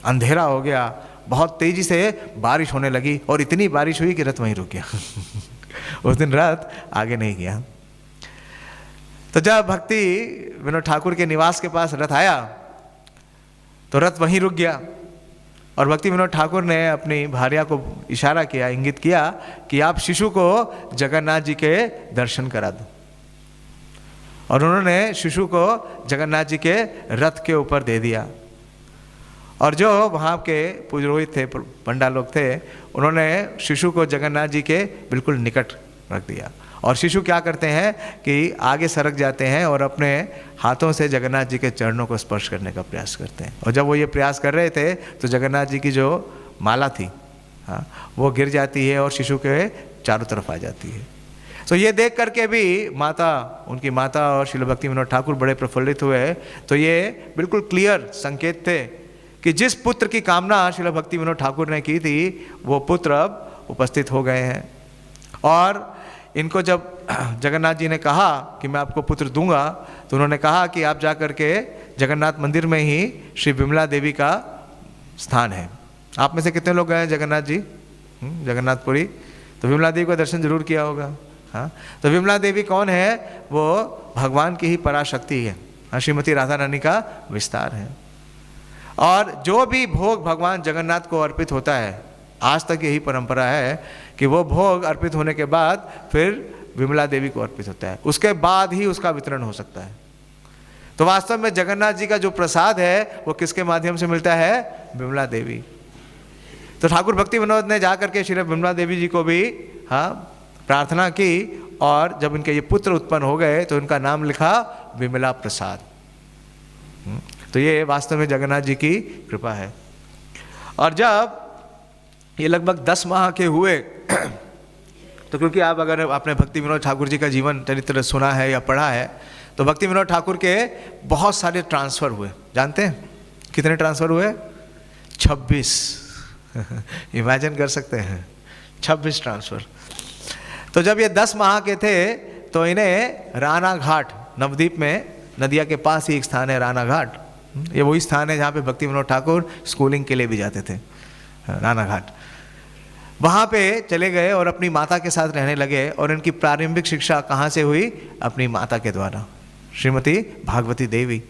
अंधेरा हो गया, बहुत तेज़ी से बारिश होने लगी, और इतनी बारिश हुई कि रथ वहीं रुक गया। उस दिन रथ आगे नहीं गया। तो जब भक्ति विनोद ठाकुर के निवास के पास रथ आया तो रथ वहीं रुक गया, और भक्ति विनोद ठाकुर ने अपनी भार्या को इशारा किया, इंगित किया कि आप शिशु को जगन्नाथ जी के दर्शन करा दो। और उन्होंने शिशु को जगन्नाथ जी के रथ के ऊपर दे दिया। और जो वहाँ के पुरोहित थे, पंडा लोग थे, उन्होंने शिशु को जगन्नाथ जी के बिल्कुल निकट रख दिया। और शिशु क्या करते हैं कि आगे सरक जाते हैं और अपने हाथों से जगन्नाथ जी के चरणों को स्पर्श करने का प्रयास करते हैं। और जब वो ये प्रयास कर रहे थे तो जगन्नाथ जी की जो माला थी, हाँ, वो गिर जाती है और शिशु के चारों तरफ आ जाती है। तो ये देख करके भी उनकी माता और श्रील भक्ति विनोद ठाकुर बड़े प्रफुल्लित हुए। तो ये बिल्कुल क्लियर संकेत थे कि जिस पुत्र की कामना श्रील भक्ति विनोद ठाकुर ने की थी वो पुत्र अब उपस्थित हो गए हैं। और इनको जब जगन्नाथ जी ने कहा कि मैं आपको पुत्र दूंगा, तो उन्होंने कहा कि आप जा कर के जगन्नाथ मंदिर में ही श्री विमला देवी का स्थान है। आप में से कितने लोग गए हैं जगन्नाथ जी, जगन्नाथपुरी? तो विमला देवी का दर्शन जरूर किया होगा। हाँ, तो विमला देवी कौन है? वो भगवान की ही पराशक्ति है, श्रीमती राधा रानी का विस्तार है। और जो भी भोग भगवान जगन्नाथ को अर्पित होता है, आज तक यही परंपरा है कि वो भोग अर्पित होने के बाद फिर विमला देवी को अर्पित होता है, उसके बाद ही उसका वितरण हो सकता है। तो वास्तव में जगन्नाथ जी का जो प्रसाद है वो किसके माध्यम से मिलता है? विमला देवी। तो ठाकुर भक्ति विनोद ने जाकर के श्री विमला देवी जी को भी प्रार्थना की, और जब इनके ये पुत्र उत्पन्न हो गए तो इनका नाम लिखा विमला प्रसाद। तो ये वास्तव में जगन्नाथ जी की कृपा है। और जब ये लगभग 10 माह के हुए तो क्योंकि आप अगर आपने भक्ति विनोद ठाकुर जी का जीवन चरित्र सुना है या पढ़ा है, तो भक्ति विनोद ठाकुर के बहुत सारे ट्रांसफ़र हुए। जानते हैं कितने ट्रांसफ़र हुए? 26। इमेजिन कर सकते हैं, 26 ट्रांसफ़र। तो जब ये 10 माह के थे तो इन्हें राना घाट, नवद्वीप में नदिया के पास ही एक स्थान है राना घाट, ये वही स्थान है जहाँ पे भक्ति विनोद ठाकुर स्कूलिंग के लिए भी जाते थे, राना घाट। वहाँ पे चले गए और अपनी माता के साथ रहने लगे। और इनकी प्रारंभिक शिक्षा कहाँ से हुई? अपनी माता के द्वारा, श्रीमती भागवती देवी।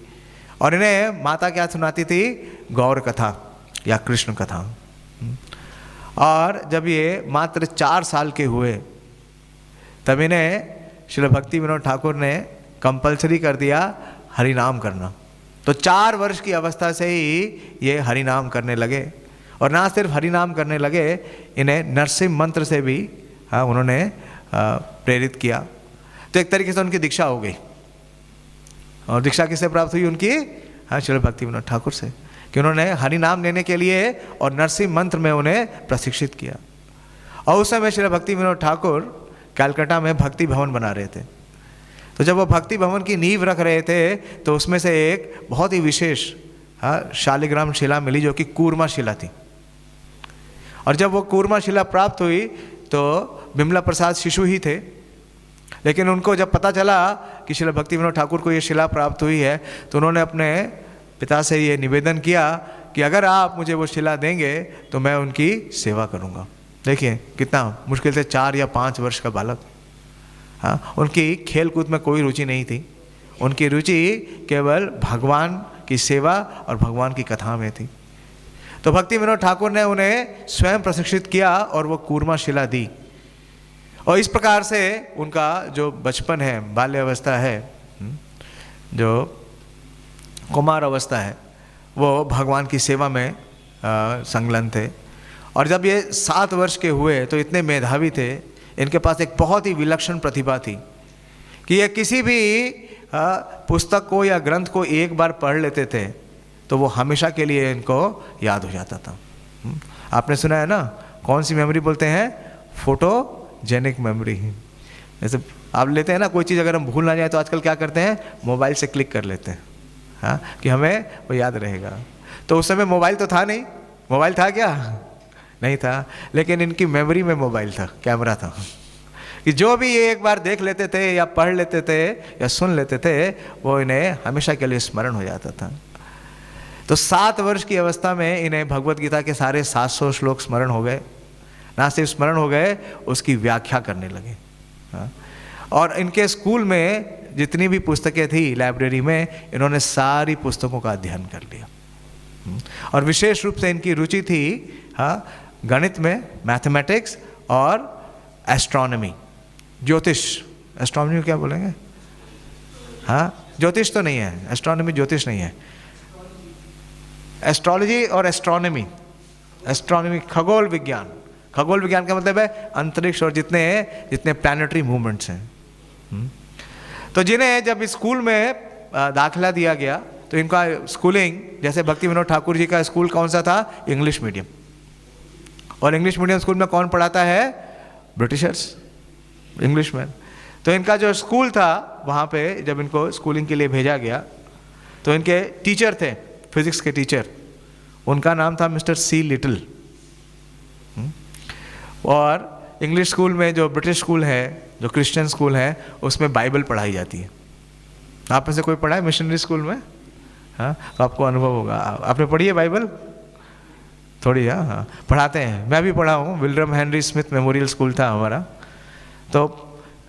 और इन्हें माता क्या सुनाती थी? गौर कथा या कृष्ण कथा। और जब ये मात्र 4 साल के हुए तब इन्हें श्री भक्ति विनोद ठाकुर ने कंपलसरी कर दिया हरिनाम करना। तो 4 वर्ष की अवस्था से ही ये हरिनाम करने लगे। और ना सिर्फ हरिनाम करने लगे, इन्हें नरसिंह मंत्र से भी उन्होंने प्रेरित किया। तो एक तरीके से उनकी दीक्षा हो गई। और दीक्षा किससे प्राप्त हुई उनकी? श्री भक्ति विनोद ठाकुर से, कि उन्होंने हरिनाम लेने के लिए और नरसिंह मंत्र में उन्हें प्रशिक्षित किया। और उस समय श्री भक्ति विनोद ठाकुर कलकत्ता में भक्ति भवन बना रहे थे। तो जब वो भक्ति भवन की नींव रख रहे थे तो उसमें से एक बहुत ही विशेष शालिग्राम शिला मिली, जो कि कूर्मा शिला थी। और जब वो कूर्मा शिला प्राप्त हुई तो विमला प्रसाद शिशु ही थे, लेकिन उनको जब पता चला कि श्री भक्ति विनोद ठाकुर को ये शिला प्राप्त हुई है, तो उन्होंने अपने पिता से ये निवेदन किया कि अगर आप मुझे वो शिला देंगे तो मैं उनकी सेवा करूँगा। देखिए कितना मुश्किल से 4 या 5 वर्ष का बालक। हाँ, उनकी खेल कूद में कोई रुचि नहीं थी, उनकी रुचि केवल भगवान की सेवा और भगवान की कथा में थी। तो भक्ति विनोद ठाकुर ने उन्हें स्वयं प्रशिक्षित किया और वो कूर्मा शिला दी। और इस प्रकार से उनका जो बचपन है, बाल्य अवस्था है, जो कुमार अवस्था है, वो भगवान की सेवा में संलग्न थे। और जब ये 7 वर्ष के हुए तो इतने मेधावी थे, इनके पास एक बहुत ही विलक्षण प्रतिभा थी कि ये किसी भी पुस्तक को या ग्रंथ को एक बार पढ़ लेते थे तो वो हमेशा के लिए इनको याद हो जाता था। आपने सुना है ना, कौन सी मेमोरी बोलते हैं? Photogenic memory. जैसे आप लेते हैं ना कोई चीज़, अगर हम भूल ना जाए तो आजकल क्या करते हैं? मोबाइल से क्लिक कर लेते हैं, हाँ, कि हमें वो याद रहेगा। तो उस समय मोबाइल तो था नहीं। मोबाइल था क्या? नहीं था, लेकिन इनकी मेमोरी में मोबाइल था, कैमरा था, कि जो भी ये एक बार देख लेते थे या पढ़ लेते थे या सुन लेते थे वो इन्हें हमेशा के लिए स्मरण हो जाता था। तो 7 वर्ष की अवस्था में इन्हें भगवत गीता के सारे 700 श्लोक स्मरण हो गए। ना सिर्फ स्मरण हो गए, उसकी व्याख्या करने लगे। और इनके स्कूल में जितनी भी पुस्तकें थी लाइब्रेरी में, इन्होंने सारी पुस्तकों का अध्ययन कर लिया। और विशेष रूप से इनकी रुचि थी गणित में, मैथमेटिक्स और एस्ट्रोनॉमी, ज्योतिष। एस्ट्रोनॉमी क्या बोलेंगे? हाँ, ज्योतिष तो नहीं है, एस्ट्रोनॉमी ज्योतिष नहीं है। एस्ट्रोलॉजी और एस्ट्रोनॉमी, एस्ट्रोनॉमी खगोल विज्ञान, खगोल विज्ञान का मतलब है अंतरिक्ष और जितने प्लैनेटरी मूवमेंट्स हैं। तो जिन्हें जब स्कूल में दाखिला दिया गया तो इनका स्कूलिंग, जैसे भक्ति विनोद ठाकुर जी का स्कूल कौन सा था? English medium. और इंग्लिश मीडियम स्कूल में कौन पढ़ाता है? Britishers, Englishman. तो इनका जो स्कूल था वहाँ पे जब इनको स्कूलिंग के लिए भेजा गया तो इनके टीचर थे, फिजिक्स के टीचर, उनका नाम था मिस्टर सी लिटिल। और इंग्लिश स्कूल में, जो ब्रिटिश स्कूल है, जो क्रिश्चियन स्कूल है, उसमें बाइबल पढ़ाई जाती है। आप में से कोई पढ़ा है मिशनरी स्कूल में? हाँ, आपको अनुभव होगा। आपने पढ़ी है बाइबल थोड़ी? हाँ, पढ़ाते हैं, मैं भी पढ़ा हूँ। William Henry Smith memorial school था हमारा, तो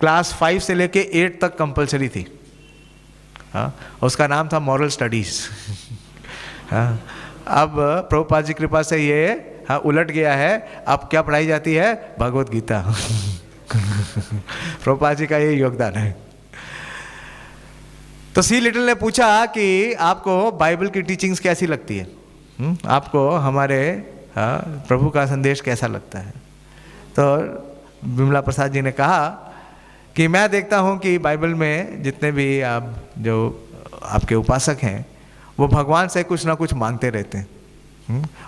क्लास 5 से लेके 8 तक कंपलसरी थी। हाँ, उसका नाम था मॉरल स्टडीज़। हाँ, अब प्रभुपाद जी कृपा से ये उलट गया है। अब क्या पढ़ाई जाती है? भगवत गीता। प्रभुपाद जी का ये योगदान है। तो सी लिटिल ने पूछा कि आपको बाइबल की टीचिंग्स कैसी लगती है? आपको हमारे प्रभु का संदेश कैसा लगता है? तो विमला प्रसाद जी ने कहा कि मैं देखता हूँ कि बाइबल में जितने भी आप जो आपके उपासक हैं वो भगवान से कुछ ना कुछ मांगते रहते हैं।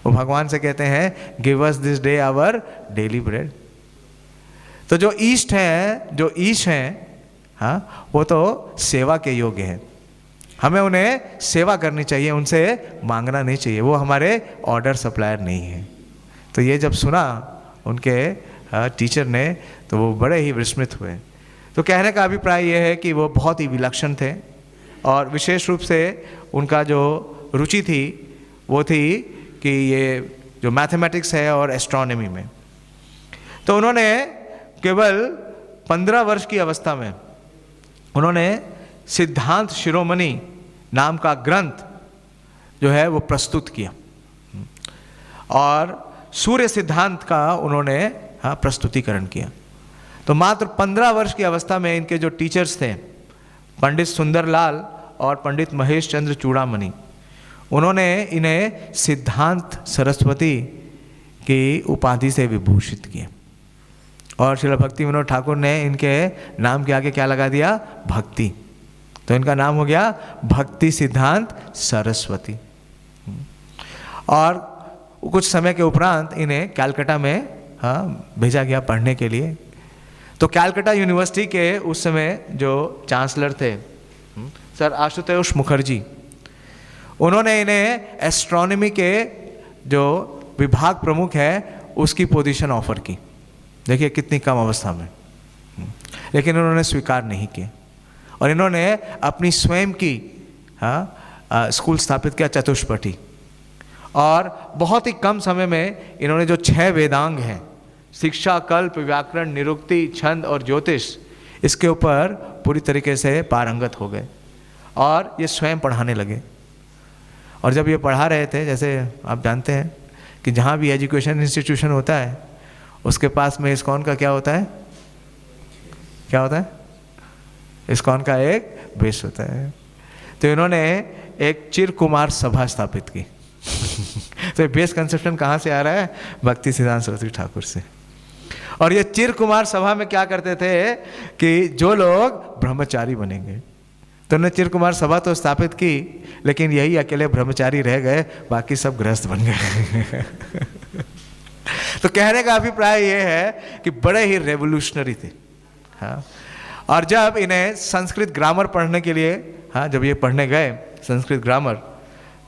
वो भगवान से कहते हैं give us this day our daily bread. तो जो ईस्ट हैं, जो ईश हैं, हाँ, वो तो सेवा के योग्य हैं। हमें उन्हें सेवा करनी चाहिए, उनसे मांगना नहीं चाहिए। वो हमारे ऑर्डर सप्लायर नहीं है। तो ये जब सुना उनके टीचर ने तो वो बड़े ही विस्मित हुए। तो कहने का अभिप्राय ये है कि वो बहुत ही विलक्षण थे और विशेष रूप से उनका जो रुचि थी वो थी कि ये जो मैथमेटिक्स है और एस्ट्रोनॉमी में। तो उन्होंने केवल 15 वर्ष की अवस्था में उन्होंने सिद्धांत शिरोमणि नाम का ग्रंथ जो है वो प्रस्तुत किया और सूर्य सिद्धांत का उन्होंने प्रस्तुतिकरण किया। तो मात्र 15 वर्ष की अवस्था में इनके जो टीचर्स थे, पंडित सुंदरलाल और पंडित महेश चंद्र चूड़ामणि, उन्होंने इन्हें सिद्धांत सरस्वती की उपाधि से विभूषित किया। और श्रील भक्ति विनोद ठाकुर ने इनके नाम के आगे क्या लगा दिया? भक्ति। तो इनका नाम हो गया भक्ति सिद्धांत सरस्वती। और कुछ समय के उपरांत इन्हें कलकत्ता में भेजा गया पढ़ने के लिए। तो कलकत्ता यूनिवर्सिटी के उस समय जो चांसलर थे सर आशुतोष मुखर्जी, उन्होंने इन्हें एस्ट्रोनॉमी के जो विभाग प्रमुख है उसकी पोजीशन ऑफर की। देखिए कितनी कम अवस्था में, लेकिन उन्होंने स्वीकार नहीं किया और इन्होंने अपनी स्वयं की स्कूल स्थापित किया, चतुष्पटी। और बहुत ही कम समय में इन्होंने जो 6 वेदांग हैं, शिक्षा, कल्प, व्याकरण, निरुक्ति, छंद और ज्योतिष, इसके ऊपर पूरी तरीके से पारंगत हो गए और ये स्वयं पढ़ाने लगे। और जब ये पढ़ा रहे थे, जैसे आप जानते हैं कि जहाँ भी एजुकेशन इंस्टीट्यूशन होता है उसके पास में इस्कॉन का क्या होता है? क्या होता है? इस्कॉन का एक बेस होता है। तो इन्होंने एक चिर कुमार सभा स्थापित की। तो ये बेस कंसेप्शन कहाँ से आ रहा है? भक्ति सिद्धांत सरस्वती ठाकुर से। और ये चिर कुमार सभा में क्या करते थे कि जो लोग ब्रह्मचारी बनेंगे, तो उन्होंने चिर कुमार सभा तो स्थापित की, लेकिन यही अकेले ब्रह्मचारी रह गए, बाकी सब गृहस्थ बन गए। तो कहने का अभिप्राय ये है कि बड़े ही रेवोल्यूशनरी थे। हाँ, और जब इन्हें संस्कृत ग्रामर पढ़ने के लिए, हाँ, जब ये पढ़ने गए संस्कृत ग्रामर,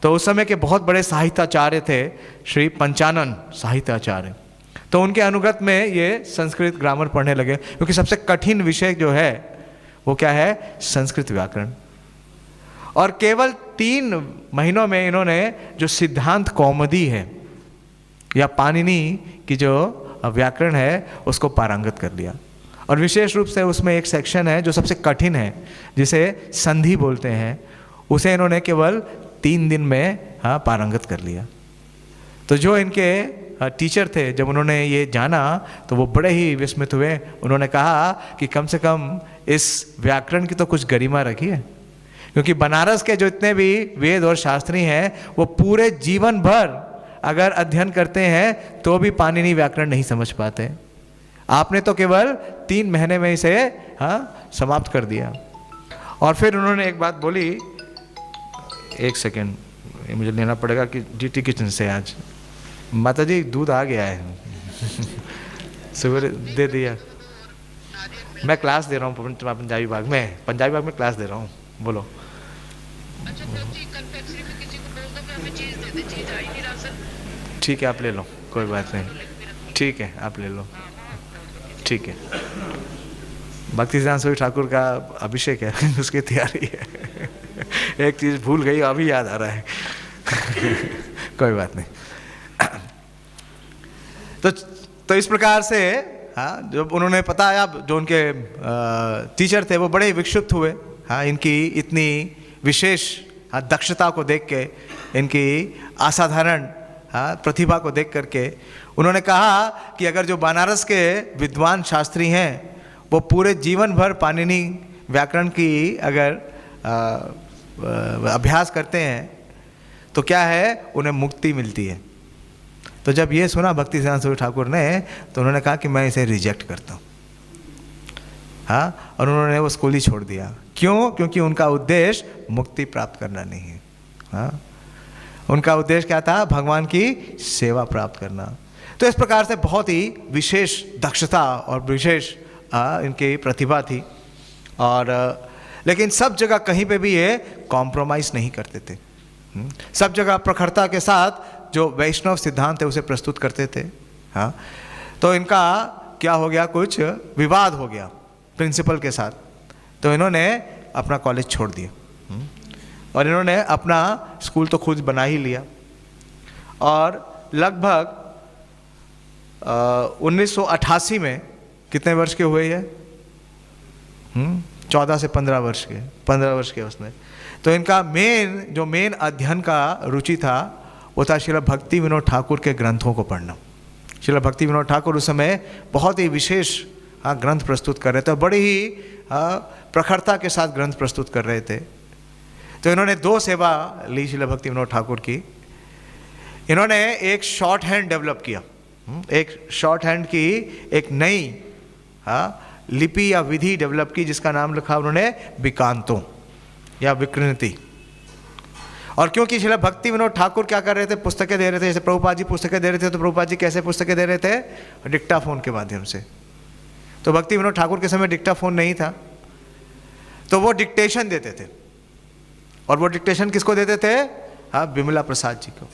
तो उस समय के बहुत बड़े साहित्याचार्य थे श्री पंचानन साहित्याचार्य। तो उनके अनुगत में ये संस्कृत ग्रामर पढ़ने लगे, क्योंकि सबसे कठिन विषय जो है वो क्या है? संस्कृत व्याकरण। और केवल 3 महीनों में इन्होंने जो सिद्धांत कौमुदी है या पाणिनि की जो व्याकरण है उसको पारंगत कर लिया। और विशेष रूप से उसमें एक सेक्शन है जो सबसे कठिन है, जिसे संधि बोलते हैं, उसे इन्होंने केवल 3 दिन में पारंगत कर लिया। तो जो इनके टीचर थे, जब उन्होंने ये जाना तो वो बड़े ही विस्मित हुए। उन्होंने कहा कि कम से कम इस व्याकरण की तो कुछ गरिमा रखिए, क्योंकि बनारस के जितने भी वेद और शास्त्री हैं वो पूरे जीवन भर अगर अध्ययन करते हैं तो भी पाणिनि व्याकरण नहीं समझ पाते। आपने तो केवल 3 महीने में इसे समाप्त कर दिया। और फिर उन्होंने एक बात बोली, एक सेकेंड मुझे लेना पड़ेगा कि जीटी किचन से आज माता जी दूध आ गया है सुबह दे दिया। मैं क्लास दे रहा हूँ पंजाबी बाग में क्लास दे रहा हूँ। बोलो। ठीक है आप ले लो, कोई बात नहीं, ठीक है आप ले लो, ठीक है। भक्ति सिद्धांत सूरी ठाकुर का अभिषेक है उसकी तैयारी है। एक चीज़ भूल गई, अभी याद आ रहा है कोई बात नहीं। तो इस प्रकार से जब उन्होंने बताया, जो उनके टीचर थे वो बड़े विक्षुब्ध हुए इनकी इतनी विशेष दक्षता को देख के, इनकी असाधारण प्रतिभा को देख करके। उन्होंने कहा कि अगर जो बनारस के विद्वान शास्त्री हैं वो पूरे जीवन भर पाणिनि व्याकरण की अगर अभ्यास करते हैं तो क्या है, उन्हें मुक्ति मिलती है। तो जब ये सुना भक्ति सिद्धांत सूरी ठाकुर ने तो उन्होंने कहा कि मैं इसे रिजेक्ट करता हूँ। और उन्होंने वो स्कूल ही छोड़ दिया। क्यों? क्योंकि उनका उद्देश्य मुक्ति प्राप्त करना नहीं है। उनका उद्देश्य क्या था? भगवान की सेवा प्राप्त करना। तो इस प्रकार से बहुत ही विशेष दक्षता और विशेष इनकी प्रतिभा थी। और लेकिन सब जगह कहीं पे भी ये कॉम्प्रोमाइज़ नहीं करते थे। सब जगह प्रखरता के साथ जो वैष्णव सिद्धांत है उसे प्रस्तुत करते थे। तो इनका क्या हो गया, कुछ विवाद हो गया प्रिंसिपल के साथ, तो इन्होंने अपना कॉलेज छोड़ दिया और इन्होंने अपना स्कूल तो खुद बना ही लिया। और लगभग 1988 में कितने वर्ष के हुए ये? 14 से 15 वर्ष के, 15 वर्ष के उसमें। तो इनका मेन अध्ययन का रुचि था वो था श्रील भक्ति विनोद ठाकुर के ग्रंथों को पढ़ना। श्रील भक्ति विनोद ठाकुर उस समय बहुत ही विशेष ग्रंथ प्रस्तुत कर रहे थे, बड़ी ही प्रखरता के साथ ग्रंथ प्रस्तुत कर रहे थे। तो इन्होंने 2 सेवा ली श्रील भक्ति विनोद ठाकुर की। इन्होंने एक शॉर्ट हैंड डेवलप किया, एक शॉर्ट हैंड की एक नई लिपि या विधि डेवलप की, जिसका नाम लिखा उन्होंने विकांतों या विकृति। और क्योंकि श्रील भक्ति विनोद ठाकुर क्या कर रहे थे, पुस्तकें दे रहे थे, जैसे प्रभुपाद जी पुस्तकें दे रहे थे, तो प्रभुपाद जी कैसे पुस्तकें दे रहे थे? डिक्टाफोन के माध्यम से। तो भक्ति विनोद ठाकुर के समय डिक्टाफोन नहीं था, तो वो डिक्टेशन देते थे। और वो डिक्टेशन किसको देते थे? बिमला प्रसाद जी को।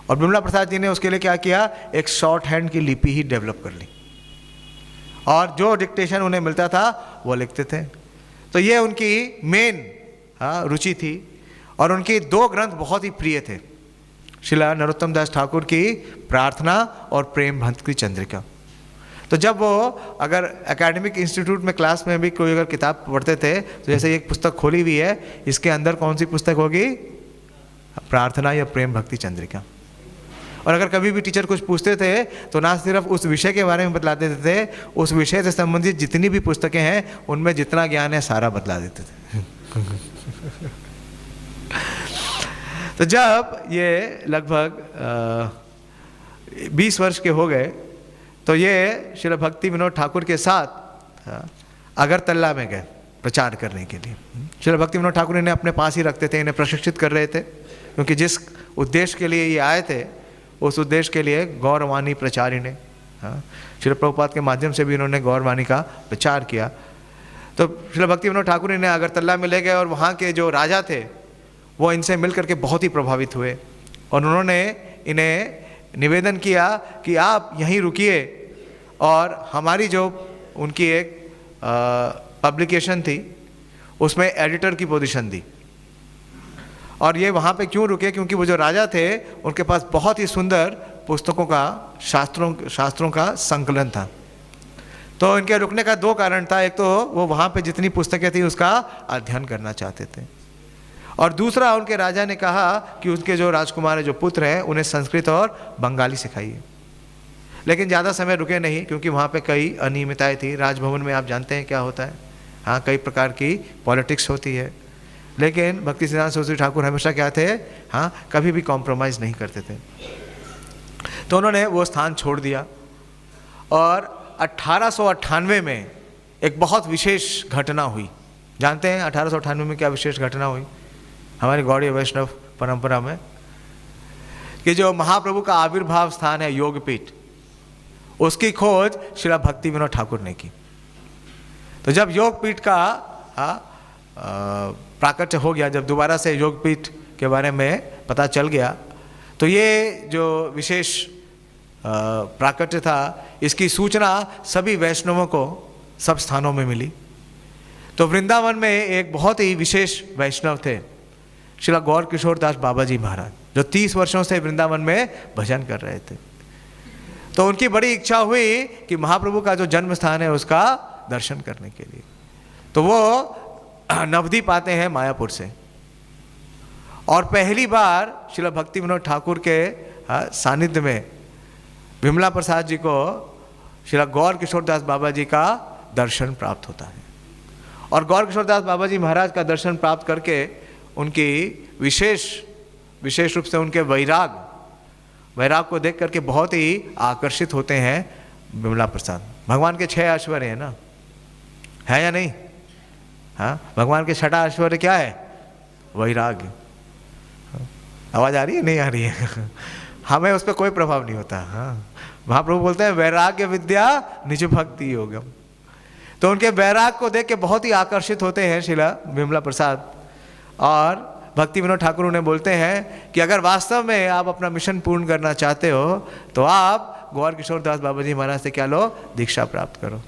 और बिमला प्रसाद जी ने उसके लिए क्या किया, एक शॉर्ट हैंड की लिपि ही डेवलप कर ली और जो डिक्टेशन उन्हें मिलता था वो लिखते थे। तो ये उनकी मेन रुचि थी। और उनकी 2 ग्रंथ बहुत ही प्रिय थे, श्रीला नरोत्तम दास ठाकुर की प्रार्थना और प्रेम भक्ति चंद्रिका। तो जब वो अगर एकेडमिक इंस्टीट्यूट में क्लास में भी कोई अगर किताब पढ़ते थे, तो जैसे एक पुस्तक खोली हुई है, इसके अंदर कौन सी पुस्तक होगी? प्रार्थना या प्रेम भक्ति चंद्रिका। और अगर कभी भी टीचर कुछ पूछते थे तो ना सिर्फ उस विषय के बारे में बतला देते थे, उस विषय से संबंधित जितनी भी पुस्तकें हैं उनमें जितना ज्ञान है सारा बतला देते थे। तो जब ये लगभग 20 वर्ष के हो गए तो ये श्री भक्ति विनोद ठाकुर के साथ अगरतला में गए प्रचार करने के लिए। श्री भक्ति विनोद ठाकुर इन्हें अपने पास ही रखते थे, इन्हें प्रशिक्षित कर रहे थे, क्योंकि जिस उद्देश्य के लिए ये आए थे उस उद्देश्य के लिए गौरवाणी प्रचार इन्हें श्री प्रभुपाद के माध्यम से भी इन्होंने गौरवाणी का प्रचार किया। तो श्री भक्ति विनोद ठाकुर इन्हें अगरतला में ले गए और वहाँ के जो राजा थे वो इनसे मिल करके बहुत ही प्रभावित हुए और उन्होंने इन्हें निवेदन किया कि आप यहीं रुकिए और हमारी जो उनकी एक पब्लिकेशन थी उसमें एडिटर की पोजीशन दी। और ये वहाँ पे क्यों रुके? क्योंकि वो जो राजा थे उनके पास बहुत ही सुंदर पुस्तकों का शास्त्रों का संकलन था। तो इनके रुकने का 2 कारण था, एक तो वो वहाँ पे जितनी पुस्तकें थी उसका अध्ययन करना चाहते थे और दूसरा उनके राजा ने कहा कि उनके जो राजकुमार जो पुत्र हैं उन्हें संस्कृत और बंगाली सिखाइए। लेकिन ज़्यादा समय रुके नहीं, क्योंकि वहाँ पे कई अनियमितताएं थी। राजभवन में आप जानते हैं क्या होता है, हाँ, कई प्रकार की पॉलिटिक्स होती है। लेकिन भक्ति सिद्धांत सरस्वती ठाकुर हमेशा क्या थे, हाँ, कभी भी कॉम्प्रोमाइज़ नहीं करते थे। तो उन्होंने वो स्थान छोड़ दिया और 1898 में एक बहुत विशेष घटना हुई। जानते हैं 1898 में क्या विशेष घटना हुई हमारी गौड़ीय वैष्णव परंपरा में, कि जो महाप्रभु का आविर्भाव स्थान है योगपीठ, उसकी खोज श्रील भक्ति विनोद ठाकुर ने की। तो जब योगपीठ का प्राकट्य हो गया, जब दोबारा से योगपीठ के बारे में पता चल गया, तो ये जो विशेष प्राकट्य था, इसकी सूचना सभी वैष्णवों को सब स्थानों में मिली। तो वृंदावन में एक बहुत ही विशेष वैष्णव थे, श्रील गौर किशोर दास बाबा जी महाराज, जो 30 वर्षों से वृंदावन में भजन कर रहे थे। तो उनकी बड़ी इच्छा हुई कि महाप्रभु का जो जन्म स्थान है उसका दर्शन करने के लिए। तो वो नवदीप आते हैं मायापुर से, और पहली बार श्रील भक्ति विनोद ठाकुर के सानिध्य में विमला प्रसाद जी को श्रील गौर किशोरदास बाबा जी का दर्शन प्राप्त होता है। और गौर किशोरदास बाबा जी महाराज का दर्शन प्राप्त करके उनकी विशेष रूप से उनके वैराग को देख करके बहुत ही आकर्षित होते हैं विमला प्रसाद। भगवान के 6 ऐश्वर्य है ना, है या नहीं? हाँ, भगवान के 6ठा ऐश्वर्य क्या है? वैराग्य। आवाज़ आ रही है, नहीं आ रही है? हमें उस पर कोई प्रभाव नहीं होता। हाँ, महाप्रभु बोलते हैं वैराग्य विद्या निज भक्ति योगम। तो उनके वैराग को देख के बहुत ही आकर्षित होते हैं श्रीला विमला प्रसाद, और भक्ति विनोद ठाकुर उन्हें बोलते हैं कि अगर वास्तव में आप अपना मिशन पूर्ण करना चाहते हो तो आप गौर किशोरदास बाबा जी महाराज से क्या लो, दीक्षा प्राप्त करो।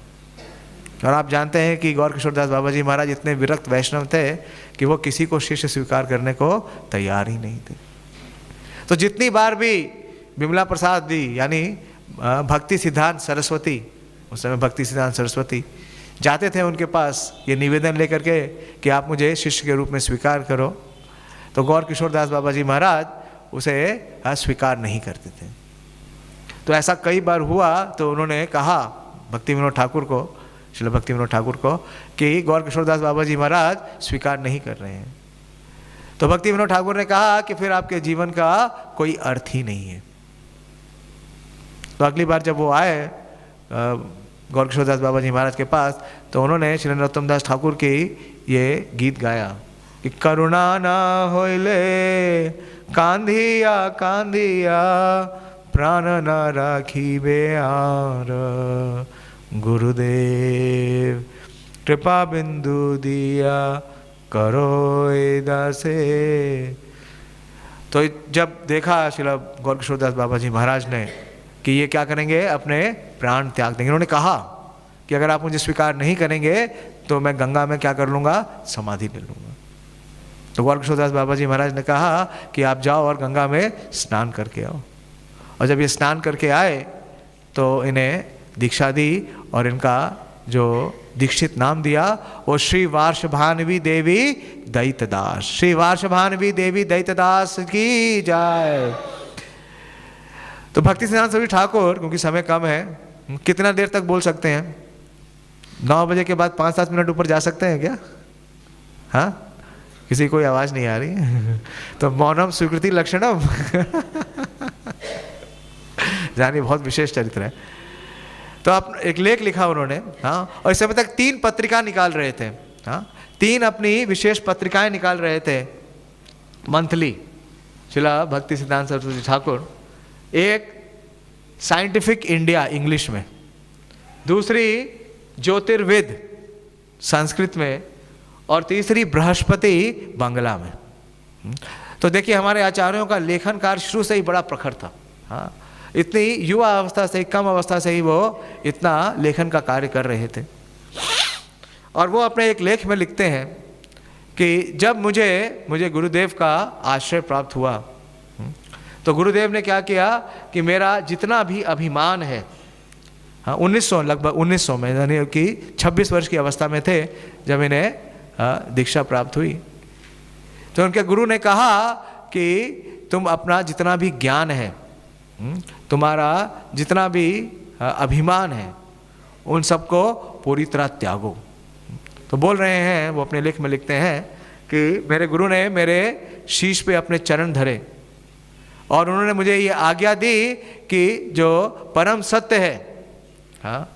और आप जानते हैं कि गौर किशोरदास बाबा जी महाराज इतने विरक्त वैष्णव थे कि वो किसी को शिष्य स्वीकार करने को तैयार ही नहीं थे। तो जितनी बार भी विमला प्रसाद जी यानी भक्ति सिद्धांत सरस्वती, उस समय भक्ति सिद्धांत सरस्वती जाते थे उनके पास ये निवेदन लेकर के कि आप मुझे शिष्य के रूप में स्वीकार करो, तो गौर किशोरदास बाबा जी महाराज उसे स्वीकार नहीं करते थे। तो ऐसा कई बार हुआ, तो उन्होंने कहा भक्ति विनोद ठाकुर को, श्रील भक्ति विनोद ठाकुर को, कि गौर किशोरदास बाबा जी महाराज स्वीकार नहीं कर रहे हैं। तो भक्ति विनोद ठाकुर ने कहा कि फिर आपके जीवन का कोई अर्थ ही नहीं है। तो अगली बार जब वो आए गौर किशोरदास बाबा जी महाराज के पास, तो उन्होंने श्री नरोत्तम दास ठाकुर की ये गीत गाया कि करुणा ना होइले कांधिया कांधिया प्राण न राखी बेआर गुरुदेव कृपा बिंदु दिया करो दासे। तो जब देखा श्री गौर किशोरदास बाबा जी महाराज ने कि ये क्या करेंगे, अपने प्राण त्याग देंगे, उन्होंने कहा कि अगर आप मुझे स्वीकार नहीं करेंगे तो मैं गंगा में क्या कर लूँगा, समाधि ले लूँगा। तो गौर किशोरदास बाबा जी महाराज ने कहा कि आप जाओ और गंगा में स्नान करके आओ। और जब ये स्नान करके आए तो इन्हें दीक्षा दी, और इनका जो दीक्षित नाम दिया वो श्री वार्षभानवी देवी दैतदास। श्री वार्षभानवी देवी दैतदास की जय। तो भक्ति सिद्धांत सरस्वती ठाकुर, क्योंकि समय कम है, कितना देर तक बोल सकते हैं? 9 बजे के बाद 5-7 मिनट ऊपर जा सकते हैं क्या? हाँ, किसी कोई आवाज़ नहीं आ रही तो मौनम स्वीकृति लक्षणम जानिए बहुत विशेष चरित्र है। तो आप एक लेख लिखा उन्होंने, हाँ, और इस समय तक 3 पत्रिका निकाल रहे थे, हाँ, 3 अपनी विशेष पत्रिकाएं निकाल रहे थे मंथली, शिला भक्ति सिद्धांत सरस्वती ठाकुर। एक साइंटिफिक इंडिया इंग्लिश में, दूसरी ज्योतिर्विद संस्कृत में, और तीसरी बृहस्पति बांग्ला में। तो देखिए हमारे आचार्यों का लेखन कार्य शुरू से ही बड़ा प्रखर था। हाँ, इतनी युवा अवस्था से, कम अवस्था से ही वो इतना लेखन का कार्य कर रहे थे। और वो अपने एक लेख में लिखते हैं कि जब मुझे गुरुदेव का आश्रय प्राप्त हुआ, तो गुरुदेव ने क्या किया कि मेरा जितना भी अभिमान है, हाँ, 1900 लगभग 1900 में, यानी कि 26 वर्ष की अवस्था में थे जब इन्हें दीक्षा प्राप्त हुई। तो उनके गुरु ने कहा कि तुम अपना जितना भी ज्ञान है, तुम्हारा जितना भी अभिमान है, उन सबको पूरी तरह त्यागो। तो बोल रहे हैं, वो अपने लेख में लिखते हैं कि मेरे गुरु ने मेरे शीश पे अपने चरण धरे और उन्होंने मुझे ये आज्ञा दी कि जो परम सत्य है, हाँ,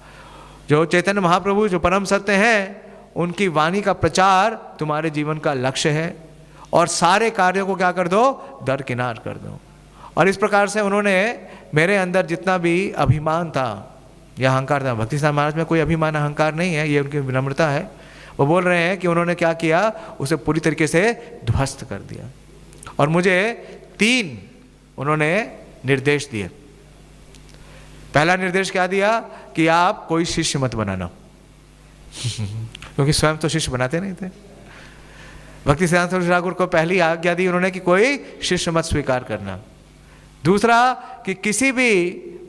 जो चैतन्य महाप्रभु जो परम सत्य हैं, उनकी वाणी का प्रचार तुम्हारे जीवन का लक्ष्य है और सारे कार्यों को क्या कर दो, दरकिनार कर दो। और इस प्रकार से उन्होंने मेरे अंदर जितना भी अभिमान था या अहंकार था, भक्ति सिद्धांत महाराज में कोई अभिमान अहंकार नहीं है, ये उनकी विनम्रता है। वो बोल रहे हैं कि उन्होंने क्या किया, उसे पूरी तरीके से ध्वस्त कर दिया। और मुझे 3 उन्होंने निर्देश दिए। पहला निर्देश क्या दिया कि आप कोई शिष्य मत बनाना क्योंकि स्वयं तो शिष्य बनाते नहीं थे। भक्ति सिद्धांत सरस्वती ठाकुर को पहली आज्ञा दी उन्होंने कि कोई शिष्य मत स्वीकार करना। दूसरा कि किसी भी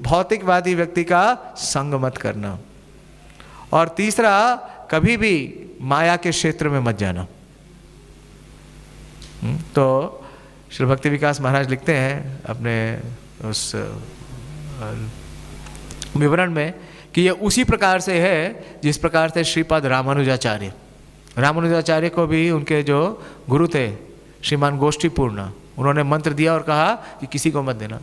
भौतिकवादी व्यक्ति का संग मत करना। और तीसरा, कभी भी माया के क्षेत्र में मत जाना। तो श्री भक्ति विकास महाराज लिखते हैं अपने उस विवरण में कि ये उसी प्रकार से है जिस प्रकार से श्रीपाद रामानुजाचार्य को भी उनके जो गुरु थे श्रीमान गोष्ठीपूर्ण, उन्होंने मंत्र दिया और कहा कि किसी को मत देना।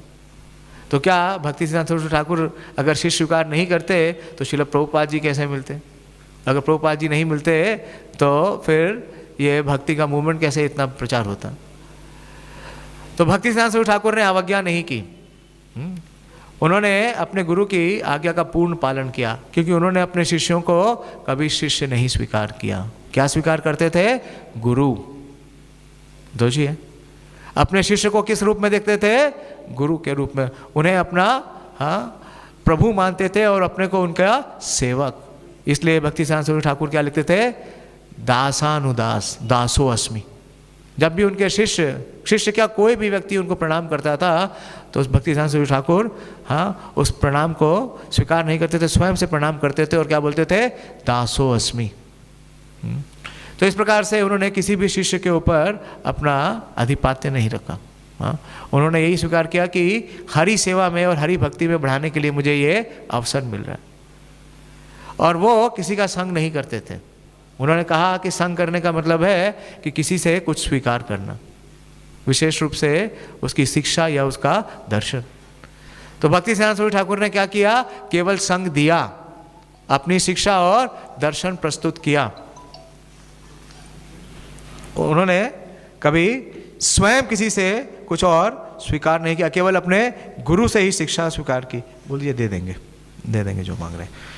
तो क्या भक्ति सिद्धांत सरस्वती ठाकुर अगर शिष्य स्वीकार नहीं करते तो श्रील प्रभुपाद जी कैसे मिलते? अगर प्रभुपाद जी नहीं मिलते तो फिर ये भक्ति का मूवमेंट कैसे इतना प्रचार होता? तो भक्ति सिद्धांत सरस्वती ठाकुर ने अवज्ञा नहीं की। उन्होंने अपने गुरु की आज्ञा का पूर्ण पालन किया, क्योंकि उन्होंने अपने शिष्यों को कभी शिष्य नहीं स्वीकार किया। क्या स्वीकार करते थे? गुरु। दोषिए अपने शिष्य को किस रूप में देखते थे? गुरु के रूप में। उन्हें अपना प्रभु मानते थे और अपने को उनका सेवक। इसलिए भक्ति सिद्धांत सरस्वती ठाकुर क्या लिखते थे? दासानुदास दासो अस्मि। जब भी उनके शिष्य क्या कोई भी व्यक्ति उनको प्रणाम करता था तो उस भक्ति सिद्धांत सरस्वती ठाकुर उस प्रणाम को स्वीकार नहीं करते थे, स्वयं से प्रणाम करते थे और क्या बोलते थे? दासो अस्मि। तो इस प्रकार से उन्होंने किसी भी शिष्य के ऊपर अपना आधिपत्य नहीं रखा। उन्होंने यही स्वीकार किया कि हरि सेवा में और हरि भक्ति में बढ़ाने के लिए मुझे ये अवसर मिल रहा है। और वो किसी का संग नहीं करते थे। उन्होंने कहा कि संग करने का मतलब है कि किसी से कुछ स्वीकार करना, विशेष रूप से उसकी शिक्षा या उसका दर्शन। तो भक्ति सिद्धांत सरस्वती ठाकुर ने क्या किया? केवल संग दिया, अपनी शिक्षा और दर्शन प्रस्तुत किया। उन्होंने कभी स्वयं किसी से कुछ और स्वीकार नहीं किया, केवल अपने गुरु से ही शिक्षा स्वीकार की। बोलिए दे देंगे जो मांग रहे हैं।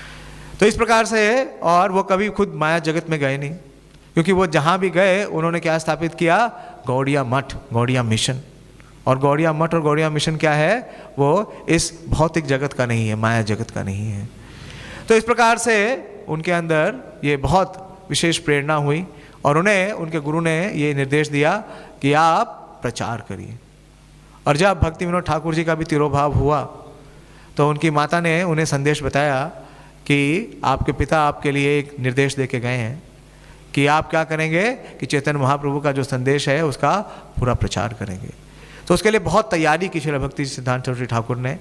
तो इस प्रकार से, और वो कभी खुद माया जगत में गए नहीं, क्योंकि वो जहाँ भी गए उन्होंने क्या स्थापित किया? गौड़िया मठ, गौड़िया मिशन। और गौड़िया मठ और गौड़िया मिशन क्या है? वो इस भौतिक जगत का नहीं है, माया जगत का नहीं है। तो इस प्रकार से उनके अंदर ये बहुत विशेष प्रेरणा हुई और उन्हें उनके गुरु ने ये निर्देश दिया कि आप प्रचार करिए। और जब भक्ति विनोद ठाकुर जी का भी तिरोभाव हुआ तो उनकी माता ने उन्हें संदेश बताया कि आपके पिता आपके लिए एक निर्देश दे के गए हैं कि आप क्या करेंगे कि चैतन्य महाप्रभु का जो संदेश है उसका पूरा प्रचार करेंगे। तो उसके लिए बहुत तैयारी की श्रील भक्ति सिद्धांत सरस्वती ठाकुर ने।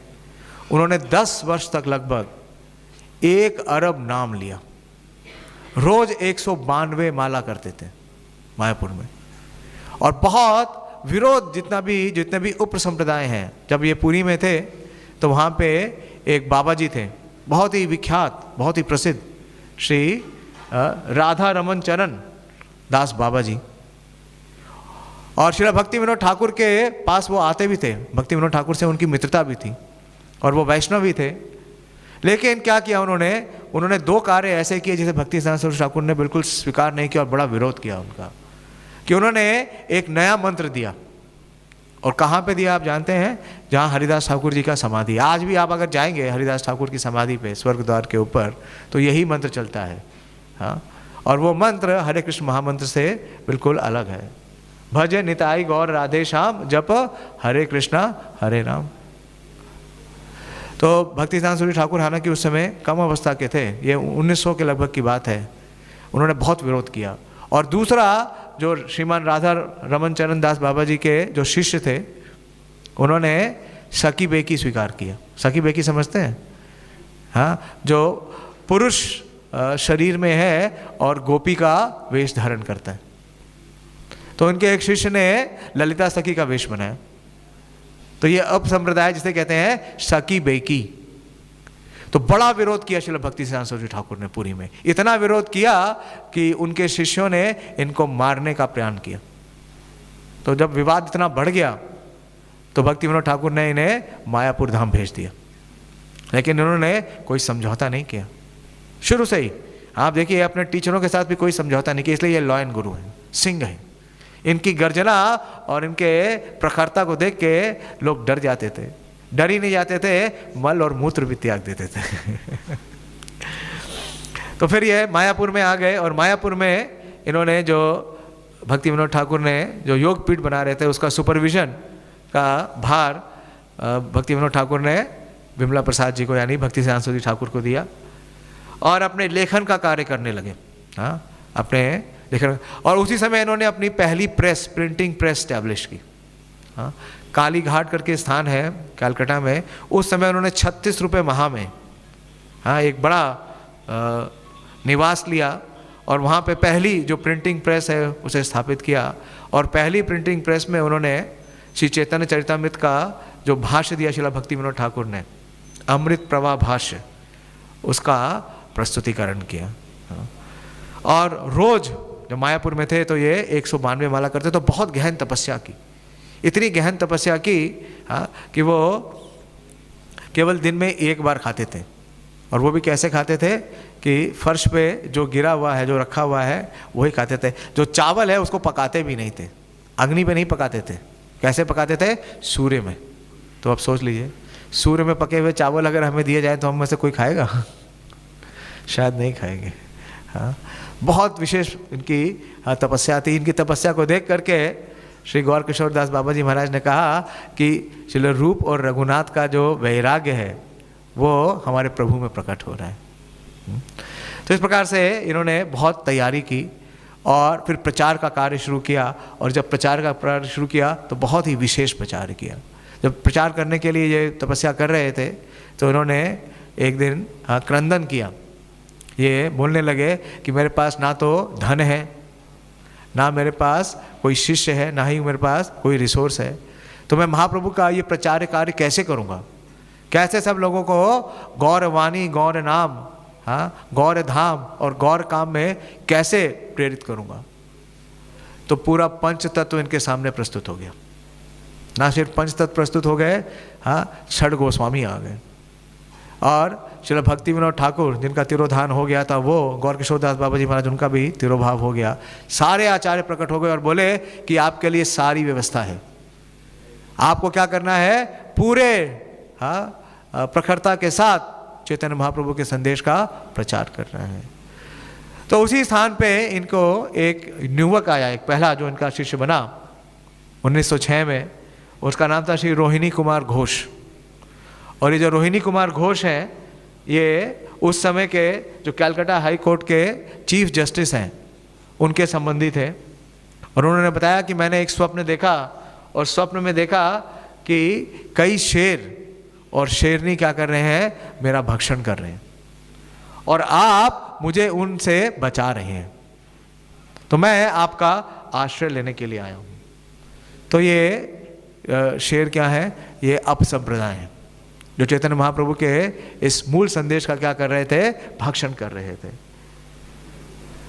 उन्होंने 10 वर्ष तक लगभग 1 अरब नाम लिया। रोज 192 माला करते थे मायापुर में। और बहुत विरोध, जितने भी उप संप्रदाय हैं, जब ये पुरी में थे तो वहाँ पे एक बाबा जी थे, बहुत ही विख्यात, बहुत ही प्रसिद्ध, श्री राधा रमन चरण दास बाबा जी। और श्री भक्ति विनोद ठाकुर के पास वो आते भी थे, भक्ति विनोद ठाकुर से उनकी मित्रता भी थी और वो वैष्णव भी थे। लेकिन क्या किया उन्होंने 2 कार्य ऐसे किए जिसे भक्ति सिद्धांत सरस्वती ठाकुर ने बिल्कुल स्वीकार नहीं किया और बड़ा विरोध किया उनका। कि उन्होंने एक नया मंत्र दिया। और कहाँ पे दिया आप जानते हैं? जहाँ हरिदास ठाकुर जी का समाधि। आज भी आप अगर जाएंगे हरिदास ठाकुर की समाधि पे स्वर्ग द्वार के ऊपर तो यही मंत्र चलता है। हाँ, और वो मंत्र हरे कृष्ण महामंत्र से बिल्कुल अलग है। भज निताई गौर राधे श्याम, जप हरे कृष्णा हरे राम। तो भक्ति सिद्धांत सरस्वती ठाकुर हालांकि उस समय कम अवस्था के थे, ये 1900 के लगभग की बात है, उन्होंने बहुत विरोध किया। और दूसरा, जो श्रीमान राधा रमन चरण दास बाबा जी के जो शिष्य थे, उन्होंने सखी बेकी स्वीकार किया। सखी बेकी समझते हैं? हाँ, जो पुरुष शरीर में है और गोपी का वेश धारण करता है। तो उनके एक शिष्य ने ललिता सखी का वेश बनाया। तो ये अपसंप्रदाय जिसे कहते हैं सकी बेकी। तो बड़ा विरोध किया श्रील भक्ति सिद्धांत सरस्वती ठाकुर ने पुरी में। इतना विरोध किया कि उनके शिष्यों ने इनको मारने का प्रयास किया। तो जब विवाद इतना बढ़ गया तो भक्ति विनोद ठाकुर ने इन्हें मायापुर धाम भेज दिया, लेकिन इन्होंने कोई समझौता नहीं किया शुरू से ही। आप देखिए अपने टीचरों के साथ भी कोई समझौता नहीं किया, इसलिए ये लॉयन गुरु हैं, सिंह हैं। इनकी गर्जना और इनके प्रखरता को देख के लोग डर जाते थे, डर ही नहीं जाते थे, मल और मूत्र भी त्याग देते थे। तो फिर ये मायापुर में आ गए और मायापुर में इन्होंने जो भक्ति विनोद ठाकुर ने जो योग पीठ बना रहे थे उसका सुपरविजन का भार भक्ति विनोद ठाकुर ने विमला प्रसाद जी को यानी भक्ति सिद्धांत सरस्वती ठाकुर को दिया और अपने लेखन का कार्य करने लगे। हाँ, अपने लेखन। और उसी समय इन्होंने अपनी पहली प्रेस, प्रिंटिंग प्रेस स्टैब्लिश की। हाँ, काली घाट करके स्थान है कलकत्ता में। उस समय उन्होंने 36 रुपये माह में हाँ एक बड़ा निवास लिया और वहाँ पे पहली जो प्रिंटिंग प्रेस है उसे स्थापित किया। और पहली प्रिंटिंग प्रेस में उन्होंने श्री चैतन्य चरितामृत का जो भाष्य दिया श्रील भक्ति विनोद ठाकुर ने, अमृत प्रवाह भाष्य, उसका प्रस्तुतिकरण किया। और रोज जब मायापुर में थे तो ये 192 माला करते, तो बहुत गहन तपस्या की, इतनी गहन तपस्या की कि वो केवल दिन में एक बार खाते थे। और वो भी कैसे खाते थे कि फर्श पे जो गिरा हुआ है, जो रखा हुआ है, वही खाते थे। जो चावल है उसको पकाते भी नहीं थे, अग्नि पे नहीं पकाते थे। कैसे पकाते थे? सूर्य में। तो अब सोच लीजिए, सूर्य में पके हुए चावल अगर हमें दिए जाए तो हम में से कोई खाएगा? शायद नहीं खाएंगे। हाँ, बहुत विशेष इनकी तपस्या थी। इनकी तपस्या को देख करके श्री गौर किशोर दास बाबा जी महाराज ने कहा कि श्री रूप और रघुनाथ का जो वैराग्य है वो हमारे प्रभु में प्रकट हो रहा है। तो इस प्रकार से इन्होंने बहुत तैयारी की और फिर प्रचार का कार्य शुरू किया। और जब प्रचार का कार्य शुरू किया तो बहुत ही विशेष प्रचार किया। जब प्रचार करने के लिए ये तपस्या कर रहे थे तो इन्होंने एक दिन क्रंदन किया। ये बोलने लगे कि मेरे पास ना तो धन है, ना मेरे पास कोई शिष्य है, ना ही मेरे पास कोई रिसोर्स है, तो मैं महाप्रभु का ये प्रचार कार्य कैसे करूँगा? कैसे सब लोगों को गौर वाणी, गौर नाम, हाँ, गौर धाम और गौर काम में कैसे प्रेरित करूँगा? तो पूरा पंच तत्व इनके सामने प्रस्तुत हो गया। ना सिर्फ पंच तत्व प्रस्तुत हो गए, हाँ, छठ गोस्वामी आ गए। और श्री भक्ति विनोद ठाकुर जिनका तिरोधान हो गया था, वो गौर किशोर दास बाबा जी महाराज, उनका भी तिरोभाव हो गया। सारे आचार्य प्रकट हो गए और बोले कि आपके लिए सारी व्यवस्था है, आपको क्या करना है? पूरे हाँ प्रखरता के साथ चैतन्य महाप्रभु के संदेश का प्रचार करना है। तो उसी स्थान पे इनको एक युवक आया, एक पहला जो इनका शिष्य बना 1906 में, उसका नाम था श्री रोहिणी कुमार घोष। और ये जो रोहिणी कुमार घोष हैं, ये उस समय के जो कलकत्ता हाई कोर्ट के चीफ जस्टिस हैं, उनके संबंधी थे। और उन्होंने बताया कि मैंने एक स्वप्न देखा और स्वप्न में देखा कि कई शेर और शेरनी क्या कर रहे हैं? मेरा भक्षण कर रहे हैं और आप मुझे उनसे बचा रहे हैं, तो मैं आपका आश्रय लेने के लिए आया हूँ। तो ये शेर क्या है? ये अपसंप्रदाय हैं जो चैतन्य महाप्रभु के इस मूल संदेश का क्या कर रहे थे? भक्षण कर रहे थे।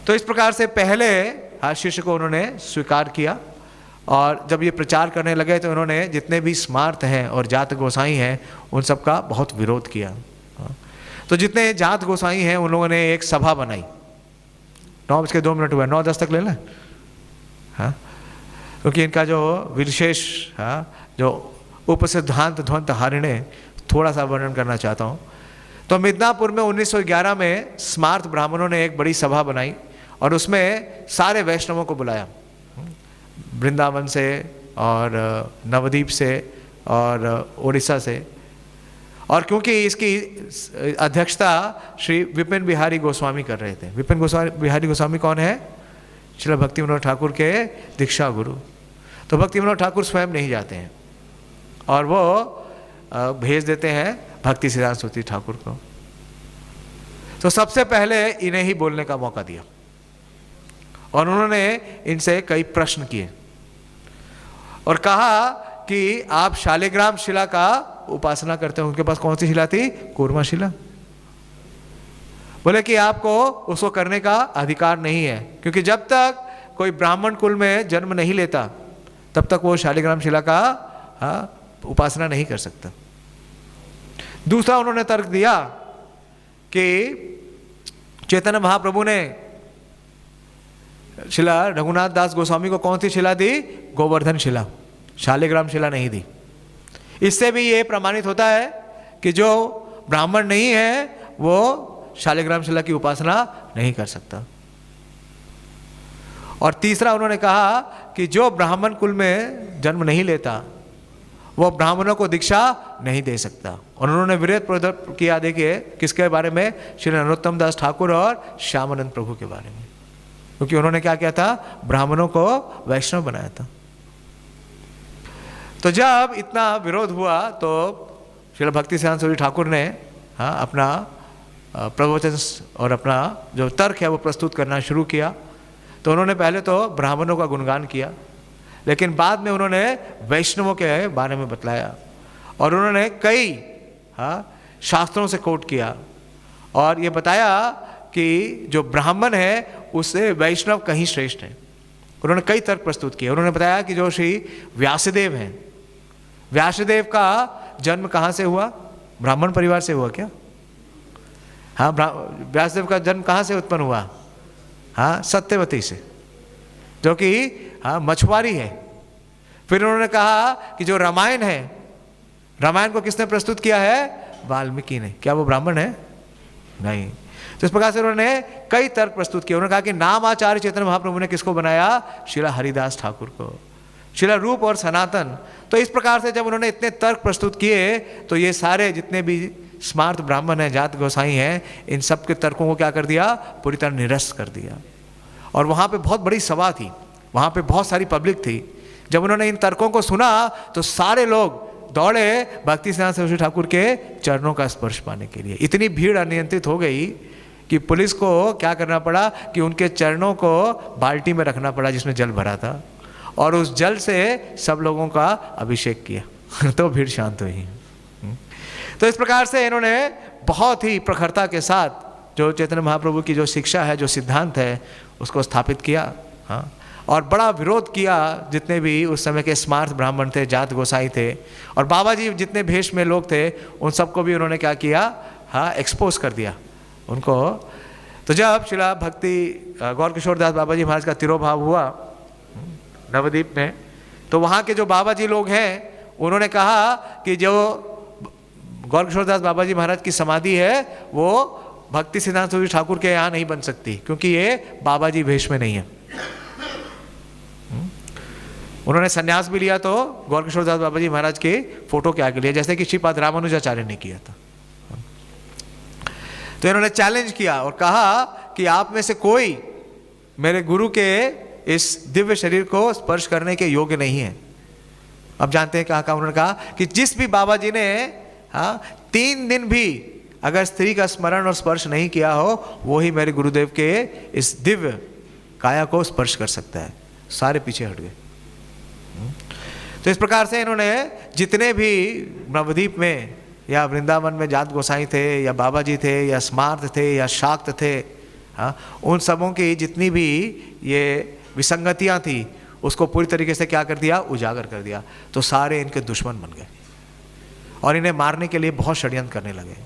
तो इस प्रकार से पहले शिष्य को उन्होंने स्वीकार किया। और जब ये प्रचार करने लगे तो उन्होंने जितने भी स्मार्त हैं और जात गोसाई हैं उन सब का बहुत विरोध किया। तो जितने जात गोसाई हैं उन लोगों ने एक सभा बनाई। 9:02 हुआ, 9:10 तक ले लें। हाँ, क्योंकि इनका जो विशेष जो उपसिद्धांत ध्वंत हारिणे थोड़ा सा वर्णन करना चाहता हूँ। तो मिदनापुर में 1911 में स्मार्त ब्राह्मणों ने एक बड़ी सभा बनाई और उसमें सारे वैष्णवों को बुलाया, वृंदावन से और नवद्वीप से और उड़ीसा से। और क्योंकि इसकी अध्यक्षता श्री विपिन बिहारी गोस्वामी कर रहे थे। विपिन बिहारी गोस्वामी कौन है? श्री भक्ति विनोद ठाकुर के दीक्षा गुरु। तो भक्ति विनोद ठाकुर स्वयं नहीं जाते हैं और वो भेज देते हैं भक्ति सिद्धांत सरस्वती ठाकुर को। तो सबसे पहले इन्हें ही बोलने का मौका दिया और उन्होंने इनसे कई प्रश्न किए और कहा कि आप शालिग्राम शिला का उपासना करते हो। उनके पास कौन सी शिला थी? कूर्मा शिला। बोले कि आपको उसको करने का अधिकार नहीं है, क्योंकि जब तक कोई ब्राह्मण कुल में जन्म नहीं लेता तब तक वो शालिग्राम शिला का उपासना नहीं कर सकता। दूसरा उन्होंने तर्क दिया कि चैतन्य महाप्रभु ने शिला रघुनाथ दास गोस्वामी को कौन सी शिला दी? गोवर्धन शिला, शालिग्राम शिला नहीं दी। इससे भी ये प्रमाणित होता है कि जो ब्राह्मण नहीं है वो शालिग्राम शिला की उपासना नहीं कर सकता। और तीसरा उन्होंने कहा कि जो ब्राह्मण कुल में जन्म नहीं लेता वो ब्राह्मणों को दीक्षा नहीं दे सकता। और उन्होंने विरोध प्रदर्शित किया, देखिए किसके बारे में? श्री नरोत्तम दास ठाकुर और श्यामानंद प्रभु के बारे में, क्योंकि उन्होंने क्या किया था? ब्राह्मणों को वैष्णव बनाया था। तो जब इतना विरोध हुआ तो श्रील भक्ति सिद्धांत सरस्वती ठाकुर ने अपना प्रवचन और अपना जो तर्क है वो प्रस्तुत करना शुरू किया। तो उन्होंने पहले तो ब्राह्मणों का गुणगान किया, लेकिन बाद में उन्होंने वैष्णवों के बारे में बतलाया और उन्होंने कई शास्त्रों से कोट किया और ये बताया कि जो ब्राह्मण है उससे वैष्णव कहीं श्रेष्ठ है। उन्होंने कई तर्क प्रस्तुत किए। उन्होंने बताया कि जो श्री व्यासदेव हैं, व्यासदेव का जन्म कहाँ से हुआ? ब्राह्मण परिवार से हुआ क्या? हाँ, व्यासदेव का जन्म कहाँ से उत्पन्न हुआ? हाँ, सत्यवती से, जो कि मछुआरी है। फिर उन्होंने कहा कि जो रामायण है, रामायण को किसने प्रस्तुत किया है? वाल्मीकि ने। क्या वो ब्राह्मण है? नहीं। तो इस प्रकार से उन्होंने कई तर्क प्रस्तुत किए। उन्होंने कहा कि नाम आचार्य चैतन्य महाप्रभु ने किसको बनाया? श्रीला हरिदास ठाकुर को, श्रीला रूप और सनातन। तो इस प्रकार से जब उन्होंने इतने तर्क प्रस्तुत किए तो ये सारे जितने भी स्मार्त ब्राह्मण हैं, जात गोसाई हैं, इन सब के तर्कों को क्या कर दिया? पूरी तरह निरस्त कर दिया। और वहाँ पे बहुत बड़ी सभा थी, वहाँ पे बहुत सारी पब्लिक थी। जब उन्होंने इन तर्कों को सुना तो सारे लोग दौड़े भक्ति सिद्धांत सरस्वती ठाकुर के चरणों का स्पर्श पाने के लिए। इतनी भीड़ अनियंत्रित हो गई कि पुलिस को क्या करना पड़ा कि उनके चरणों को बाल्टी में रखना पड़ा जिसमें जल भरा था, और उस जल से सब लोगों का अभिषेक किया तो भीड़ शांत हुई। तो इस प्रकार से इन्होंने बहुत ही प्रखरता के साथ जो चैतन्य महाप्रभु की जो शिक्षा है, जो सिद्धांत है, उसको स्थापित किया। हाँ, और बड़ा विरोध किया जितने भी उस समय के स्मार्त ब्राह्मण थे, जात गोसाई थे, और बाबा जी जितने भेष में लोग थे उन सबको भी उन्होंने क्या किया? हाँ, एक्सपोज कर दिया उनको। तो जब शिला भक्ति गौर किशोर दास बाबा जी महाराज का तिरोभाव हुआ नवद्वीप में, तो वहाँ के जो बाबा जी लोग हैं उन्होंने कहा कि जो गौर किशोर दास बाबा जी महाराज की समाधि है वो भक्ति सिद्धांत सरस्वती ठाकुर के यहाँ नहीं बन सकती, क्योंकि ये बाबा जी भेष में नहीं है। उन्होंने संन्यास भी लिया तो गौर किशोर दास बाबा जी महाराज के फोटो के आगे लिया, जैसे कि श्रीपाद रामानुजाचार्य ने किया था। तो इन्होंने चैलेंज किया और कहा कि आप में से कोई मेरे गुरु के इस दिव्य शरीर को स्पर्श करने के योग्य नहीं है। अब जानते हैं कहा उन्होंने कहा कि जिस भी बाबा जी ने 3 दिन भी अगर स्त्री का स्मरण और स्पर्श नहीं किया हो, वो ही मेरे गुरुदेव के इस दिव्य काया को स्पर्श कर सकता है। सारे पीछे हट गए। तो इस प्रकार से इन्होंने जितने भी नवद्वीप में या वृंदावन में जात गोसाई थे, या बाबा जी थे, या स्मार्त थे, या शाक्त थे, उन सबों की जितनी भी ये विसंगतियाँ थी उसको पूरी तरीके से क्या कर दिया? उजागर कर दिया। तो सारे इनके दुश्मन बन गए और इन्हें मारने के लिए बहुत षड्यंत्र करने लगे।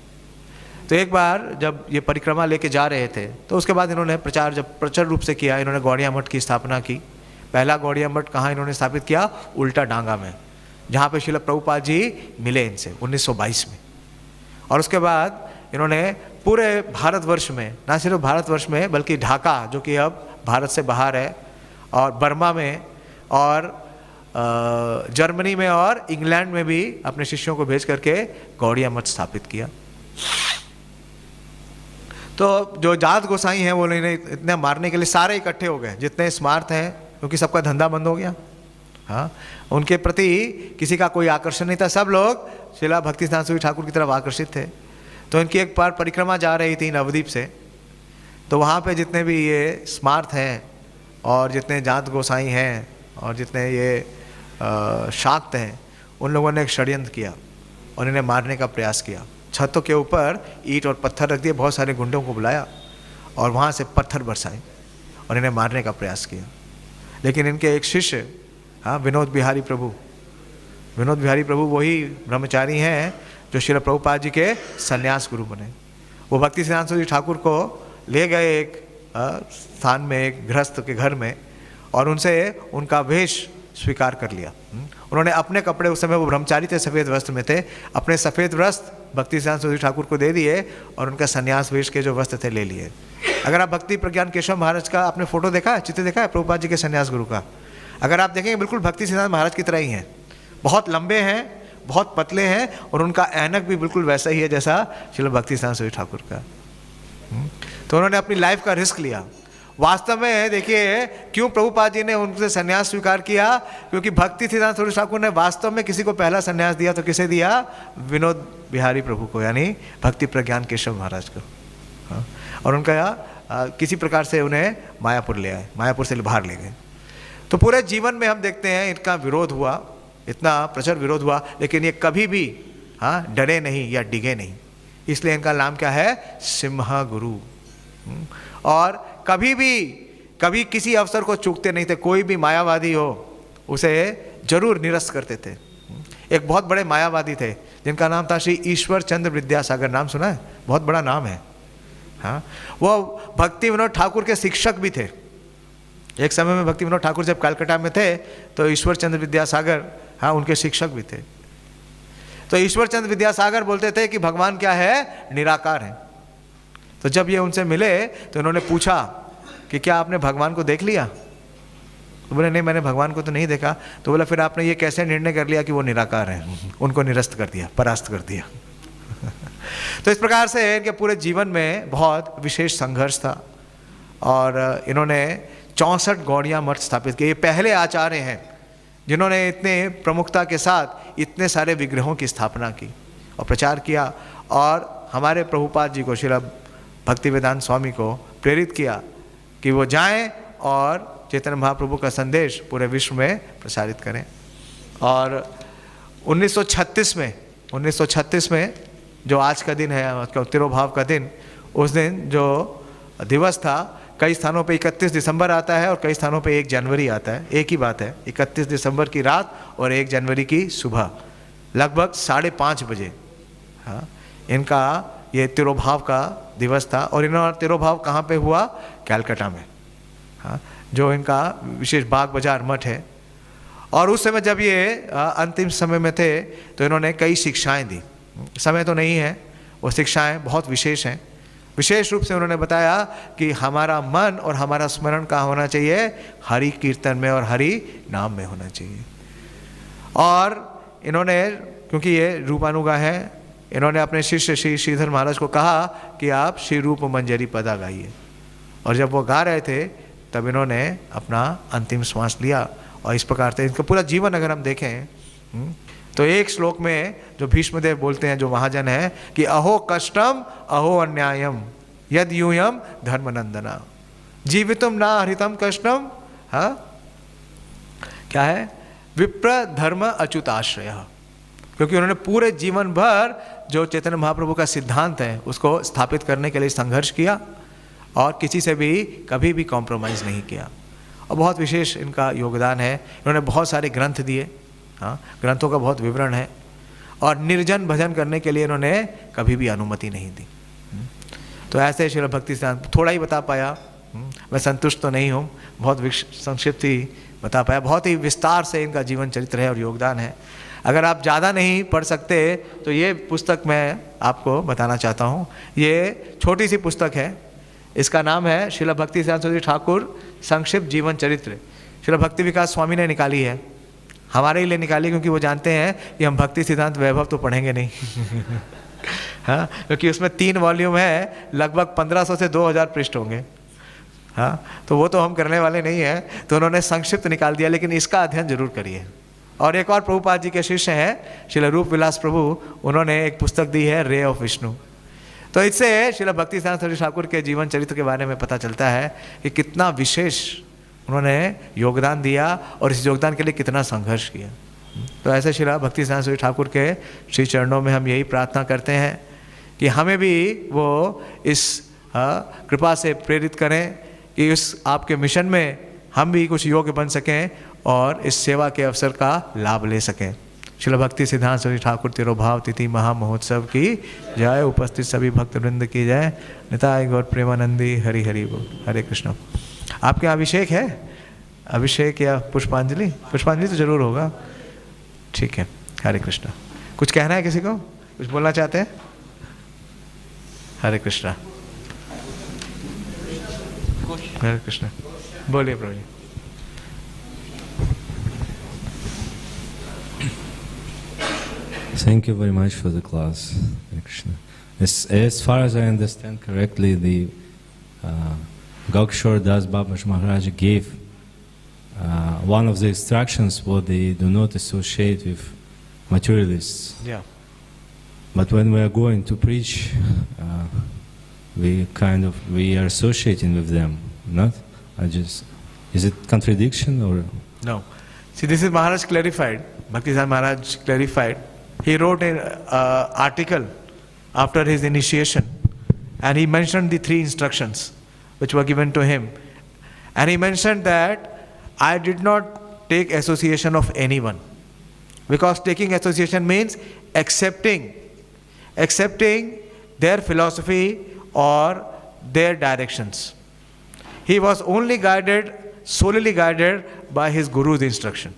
तो एक बार जब ये परिक्रमा लेके जा रहे थे तो उसके बाद इन्होंने प्रचार जब प्रचुर रूप से किया, इन्होंने गौड़िया मठ की स्थापना की। पहला गौड़िया मठ कहाँ इन्होंने स्थापित किया? उल्टा डांगा में, जहाँ पे श्रील प्रभुपाद जी मिले इनसे 1922 में। और उसके बाद इन्होंने पूरे भारतवर्ष में, ना सिर्फ भारतवर्ष में बल्कि ढाका जो कि अब भारत से बाहर है, और बर्मा में, और जर्मनी में, और इंग्लैंड में भी अपने शिष्यों को भेज करके गौड़िया मठ स्थापित किया। तो जो जात गोसाई हैं वो इन्हें इतने मारने के लिए सारे इकट्ठे हो गए, जितने स्मार्त हैं, क्योंकि सबका धंधा बंद हो गया। हाँ, उनके प्रति किसी का कोई आकर्षण नहीं था, सब लोग श्रीला भक्ति सिद्धांत सरस्वती ठाकुर की तरफ आकर्षित थे। तो इनकी एक बार परिक्रमा जा रही थी नवद्वीप से, तो वहाँ पे जितने भी ये स्मार्त हैं और जितने जात गोसाई हैं और जितने ये शाक्त हैं, उन लोगों ने एक षड्यंत्र किया और इन्हें मारने का प्रयास किया। छतों के ऊपर ईंट और पत्थर रख दिए, बहुत सारे गुंडों को बुलाया और वहाँ से पत्थर बरसाए और इन्हें मारने का प्रयास किया। लेकिन इनके एक शिष्य, हाँ, विनोद बिहारी प्रभु वही ब्रह्मचारी हैं जो श्रील प्रभुपाद जी के संन्यास गुरु बने। वो भक्ति सिद्धांत सरस्वती ठाकुर को ले गए एक स्थान में, एक गृहस्थ के घर में, और उनसे उनका वेश स्वीकार कर लिया। उन्होंने अपने कपड़े, उस समय वो ब्रह्मचारी थे, सफ़ेद वस्त्र में थे, अपने सफ़ेद वस्त्र भक्ति सिद्धांत सरस्वती ठाकुर को दे दिए और उनका संन्यास वेश के जो वस्त्र थे ले लिए। अगर आप भक्ति प्रज्ञान केशव महाराज का आपने फोटो देखा है, चित्र देखा है प्रभुपाद जी के संन्यास गुरु का, अगर आप देखेंगे बिल्कुल भक्ति सिद्धांत महाराज की तरह ही हैं। बहुत लंबे हैं, बहुत पतले हैं, और उनका ऐनक भी बिल्कुल वैसा ही है जैसा श्रील भक्ति सिद्धांत सरस्वती ठाकुर का। तो उन्होंने अपनी लाइफ का रिस्क लिया। वास्तव में देखिए क्यों प्रभुपाद जी ने उनसे संन्यास स्वीकार किया, क्योंकि भक्ति सिद्धांत सरस्वती ठाकुर ने वास्तव में किसी को पहला संन्यास दिया तो किसे दिया? विनोद बिहारी प्रभु को, यानी भक्ति प्रज्ञान केशव महाराज को। हाँ, और उनका किसी प्रकार से उन्हें मायापुर ले आए, मायापुर से बाहर ले गए। तो पूरे जीवन में हम देखते हैं इनका विरोध हुआ, इतना प्रचुर विरोध हुआ, लेकिन ये कभी भी डरे नहीं या डिगे नहीं। इसलिए इनका नाम क्या है? सिम्हा गुरु। और कभी किसी अवसर को चूकते नहीं थे। कोई भी मायावादी हो उसे जरूर निरस्त करते थे। एक बहुत बड़े मायावादी थे जिनका नाम था श्री ईश्वर चंद्र विद्यासागर। नाम सुना है? बहुत बड़ा नाम है। हाँ, वो भक्ति विनोद ठाकुर के शिक्षक भी थे। एक समय में भक्ति विनोद ठाकुर जब कलकत्ता में थे तो ईश्वर चंद्र विद्यासागर, हाँ, उनके शिक्षक भी थे। तो ईश्वर चंद्र विद्यासागर बोलते थे कि भगवान क्या है? निराकार है। तो जब ये उनसे मिले तो उन्होंने पूछा कि क्या आपने भगवान को देख लिया? तो बोले नहीं, मैंने भगवान को तो नहीं देखा। तो बोला फिर आपने ये कैसे निर्णय कर लिया कि वो निराकार है? उनको निरस्त कर दिया, परास्त कर दिया। तो इस प्रकार से इनके पूरे जीवन में बहुत विशेष संघर्ष था और इन्होंने 64 गौड़िया मठ स्थापित किए। ये पहले आचार्य हैं जिन्होंने इतने प्रमुखता के साथ इतने सारे विग्रहों की स्थापना की और प्रचार किया, और हमारे प्रभुपाद जी को, श्रील भक्तिवेदांत स्वामी को प्रेरित किया कि वो जाएं और चैतन्य महाप्रभु का संदेश पूरे विश्व में प्रसारित करें। और 1936 में जो आज का दिन है, तिरोभाव का दिन, उस दिन जो दिवस था, कई स्थानों पे 31 दिसंबर आता है और कई स्थानों पे 1 जनवरी आता है। एक ही बात है, 31 दिसंबर की रात और 1 जनवरी की सुबह लगभग 5:30 बजे, हाँ, इनका ये तिरोभाव का दिवस था। और इन्होंने तिरोभाव कहाँ पे हुआ? कलकत्ता में, हाँ, जो इनका विशेष बाग बाजार मठ है। और उस समय जब ये अंतिम समय में थे तो इन्होंने कई शिक्षाएं दी। समय तो नहीं है, वो शिक्षाएं बहुत विशेष हैं। विशेष रूप से उन्होंने बताया कि हमारा मन और हमारा स्मरण कहाँ होना चाहिए? हरि कीर्तन में और हरि नाम में होना चाहिए। और इन्होंने, क्योंकि ये रूपानुगा है, इन्होंने अपने शिष्य श्री श्रीधर महाराज को कहा कि आप श्री रूप मंजरी पदा गाइए। और जब वो गा रहे थे तब इन्होंने अपना अंतिम श्वास लिया। और इस प्रकार से इनका पूरा जीवन अगर हम देखें तो एक श्लोक में जो भीष्मदेव बोलते हैं, जो महाजन है, कि अहो कष्टम अहो अन्यायम यद यूयम धर्मनंदना जीवितुम ना हरितम कष्टम, हाँ, क्या है? विप्र धर्म अच्युताश्रय। क्योंकि उन्होंने पूरे जीवन भर जो चैतन्य महाप्रभु का सिद्धांत है उसको स्थापित करने के लिए संघर्ष किया और किसी से भी कभी भी कॉम्प्रोमाइज़ नहीं किया। और बहुत विशेष इनका योगदान है। इन्होंने बहुत सारे ग्रंथ दिए, हाँ, ग्रंथों का बहुत विवरण है। और निर्जन भजन करने के लिए इन्होंने कभी भी अनुमति नहीं दी। तो ऐसे श्रील भक्ति सिद्धांत थोड़ा ही बता पाया, मैं संतुष्ट तो नहीं हूँ, बहुत संक्षिप्त ही बता पाया। बहुत ही विस्तार से इनका जीवन चरित्र है और योगदान है। अगर आप ज़्यादा नहीं पढ़ सकते तो ये पुस्तक मैं आपको बताना चाहता हूँ। ये छोटी सी पुस्तक है, इसका नाम है श्रील भक्ति सिद्धांत सरस्वती ठाकुर संक्षिप्त जीवन चरित्र। श्रील भक्ति विकास स्वामी ने निकाली है, हमारे लिए निकाली, क्योंकि वो जानते हैं कि हम भक्ति सिद्धांत वैभव तो पढ़ेंगे नहीं। हाँ, क्योंकि उसमें 3 वॉल्यूम है, लगभग 1500 से 2000 पृष्ठ होंगे। हाँ, तो वो तो हम करने वाले नहीं हैं, तो उन्होंने संक्षिप्त निकाल दिया। लेकिन इसका अध्ययन जरूर करिए। और एक और प्रभुपाद जी के शिष्य हैं श्रील रूप विलास प्रभु, उन्होंने एक पुस्तक दी है, रे ऑफ विष्णु। तो इससे श्रील भक्ति सिद्धांत सरस्वती ठाकुर के जीवन चरित्र के बारे में पता चलता है कि कितना विशेष उन्होंने योगदान दिया और इस योगदान के लिए कितना संघर्ष किया। तो ऐसे श्री भक्ति सिद्धांत सरस्वती ठाकुर के श्री चरणों में हम यही प्रार्थना करते हैं कि हमें भी वो इस कृपा से प्रेरित करें कि इस आपके मिशन में हम भी कुछ योग्य बन सकें और इस सेवा के अवसर का लाभ ले सकें। श्रील भक्ति सिद्धांत सरस्वती ठाकुर तिरुभाव तिथि महामहोत्सव की जय। उपस्थित सभी भक्तवृंद की जय। निताय गौर प्रेमानंदी। हरि हरि बोल। हरे कृष्ण। आपके यहाँ अभिषेक है? अभिषेक या पुष्पांजलि? पुष्पांजलि तो जरूर होगा। ठीक है। हरे कृष्ण। कुछ कहना है किसी को? कुछ बोलना चाहते हैं? हरे कृष्ण। हरे कृष्ण। बोलिए प्रभु जी। Thank you very much for the class, Hare Krishna. As far as I understand correctly, the Gokshore Das Babaji Maharaj gave one of the instructions was they do not associate with materialists. Yeah. But when we are going to preach, we are associating with them, not? Is it contradiction or? No. See, this is Maharaj clarified. Bhaktisiddhanta Maharaj clarified. He wrote an article after his initiation, and he mentioned the 3 instructions which were given to him. And he mentioned that I did not take association of anyone, because taking association means accepting their philosophy or their directions. He was solely guided by his Guru's instruction.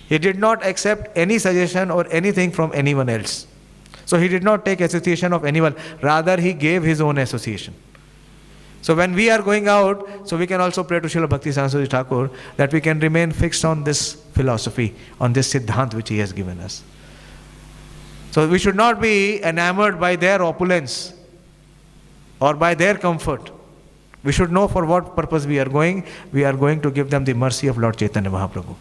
He did not accept any suggestion or anything from anyone else. So he did not take association of anyone. Rather, he gave his own association. So when we are going out, so we can also pray to Srila Bhakti Siddhanta Saraswati Thakur that we can remain fixed on this philosophy, on this Siddhant which he has given us. So we should not be enamored by their opulence or by their comfort. We should know for what purpose we are going. We are going to give them the mercy of Lord Chaitanya Mahaprabhu.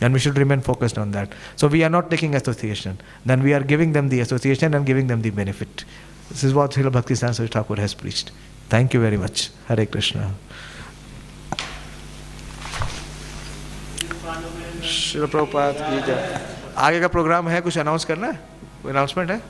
And we should remain focused on that. So we are not taking association. Then we are giving them the association and giving them the benefit. This is what Srila Bhakti Siddhanta Saraswati Thakur has preached. Thank you very much. Hare Krishna. Srila Prabhupada की जय। आगे का programme है, कुछ announce करना है? कोई announcement है?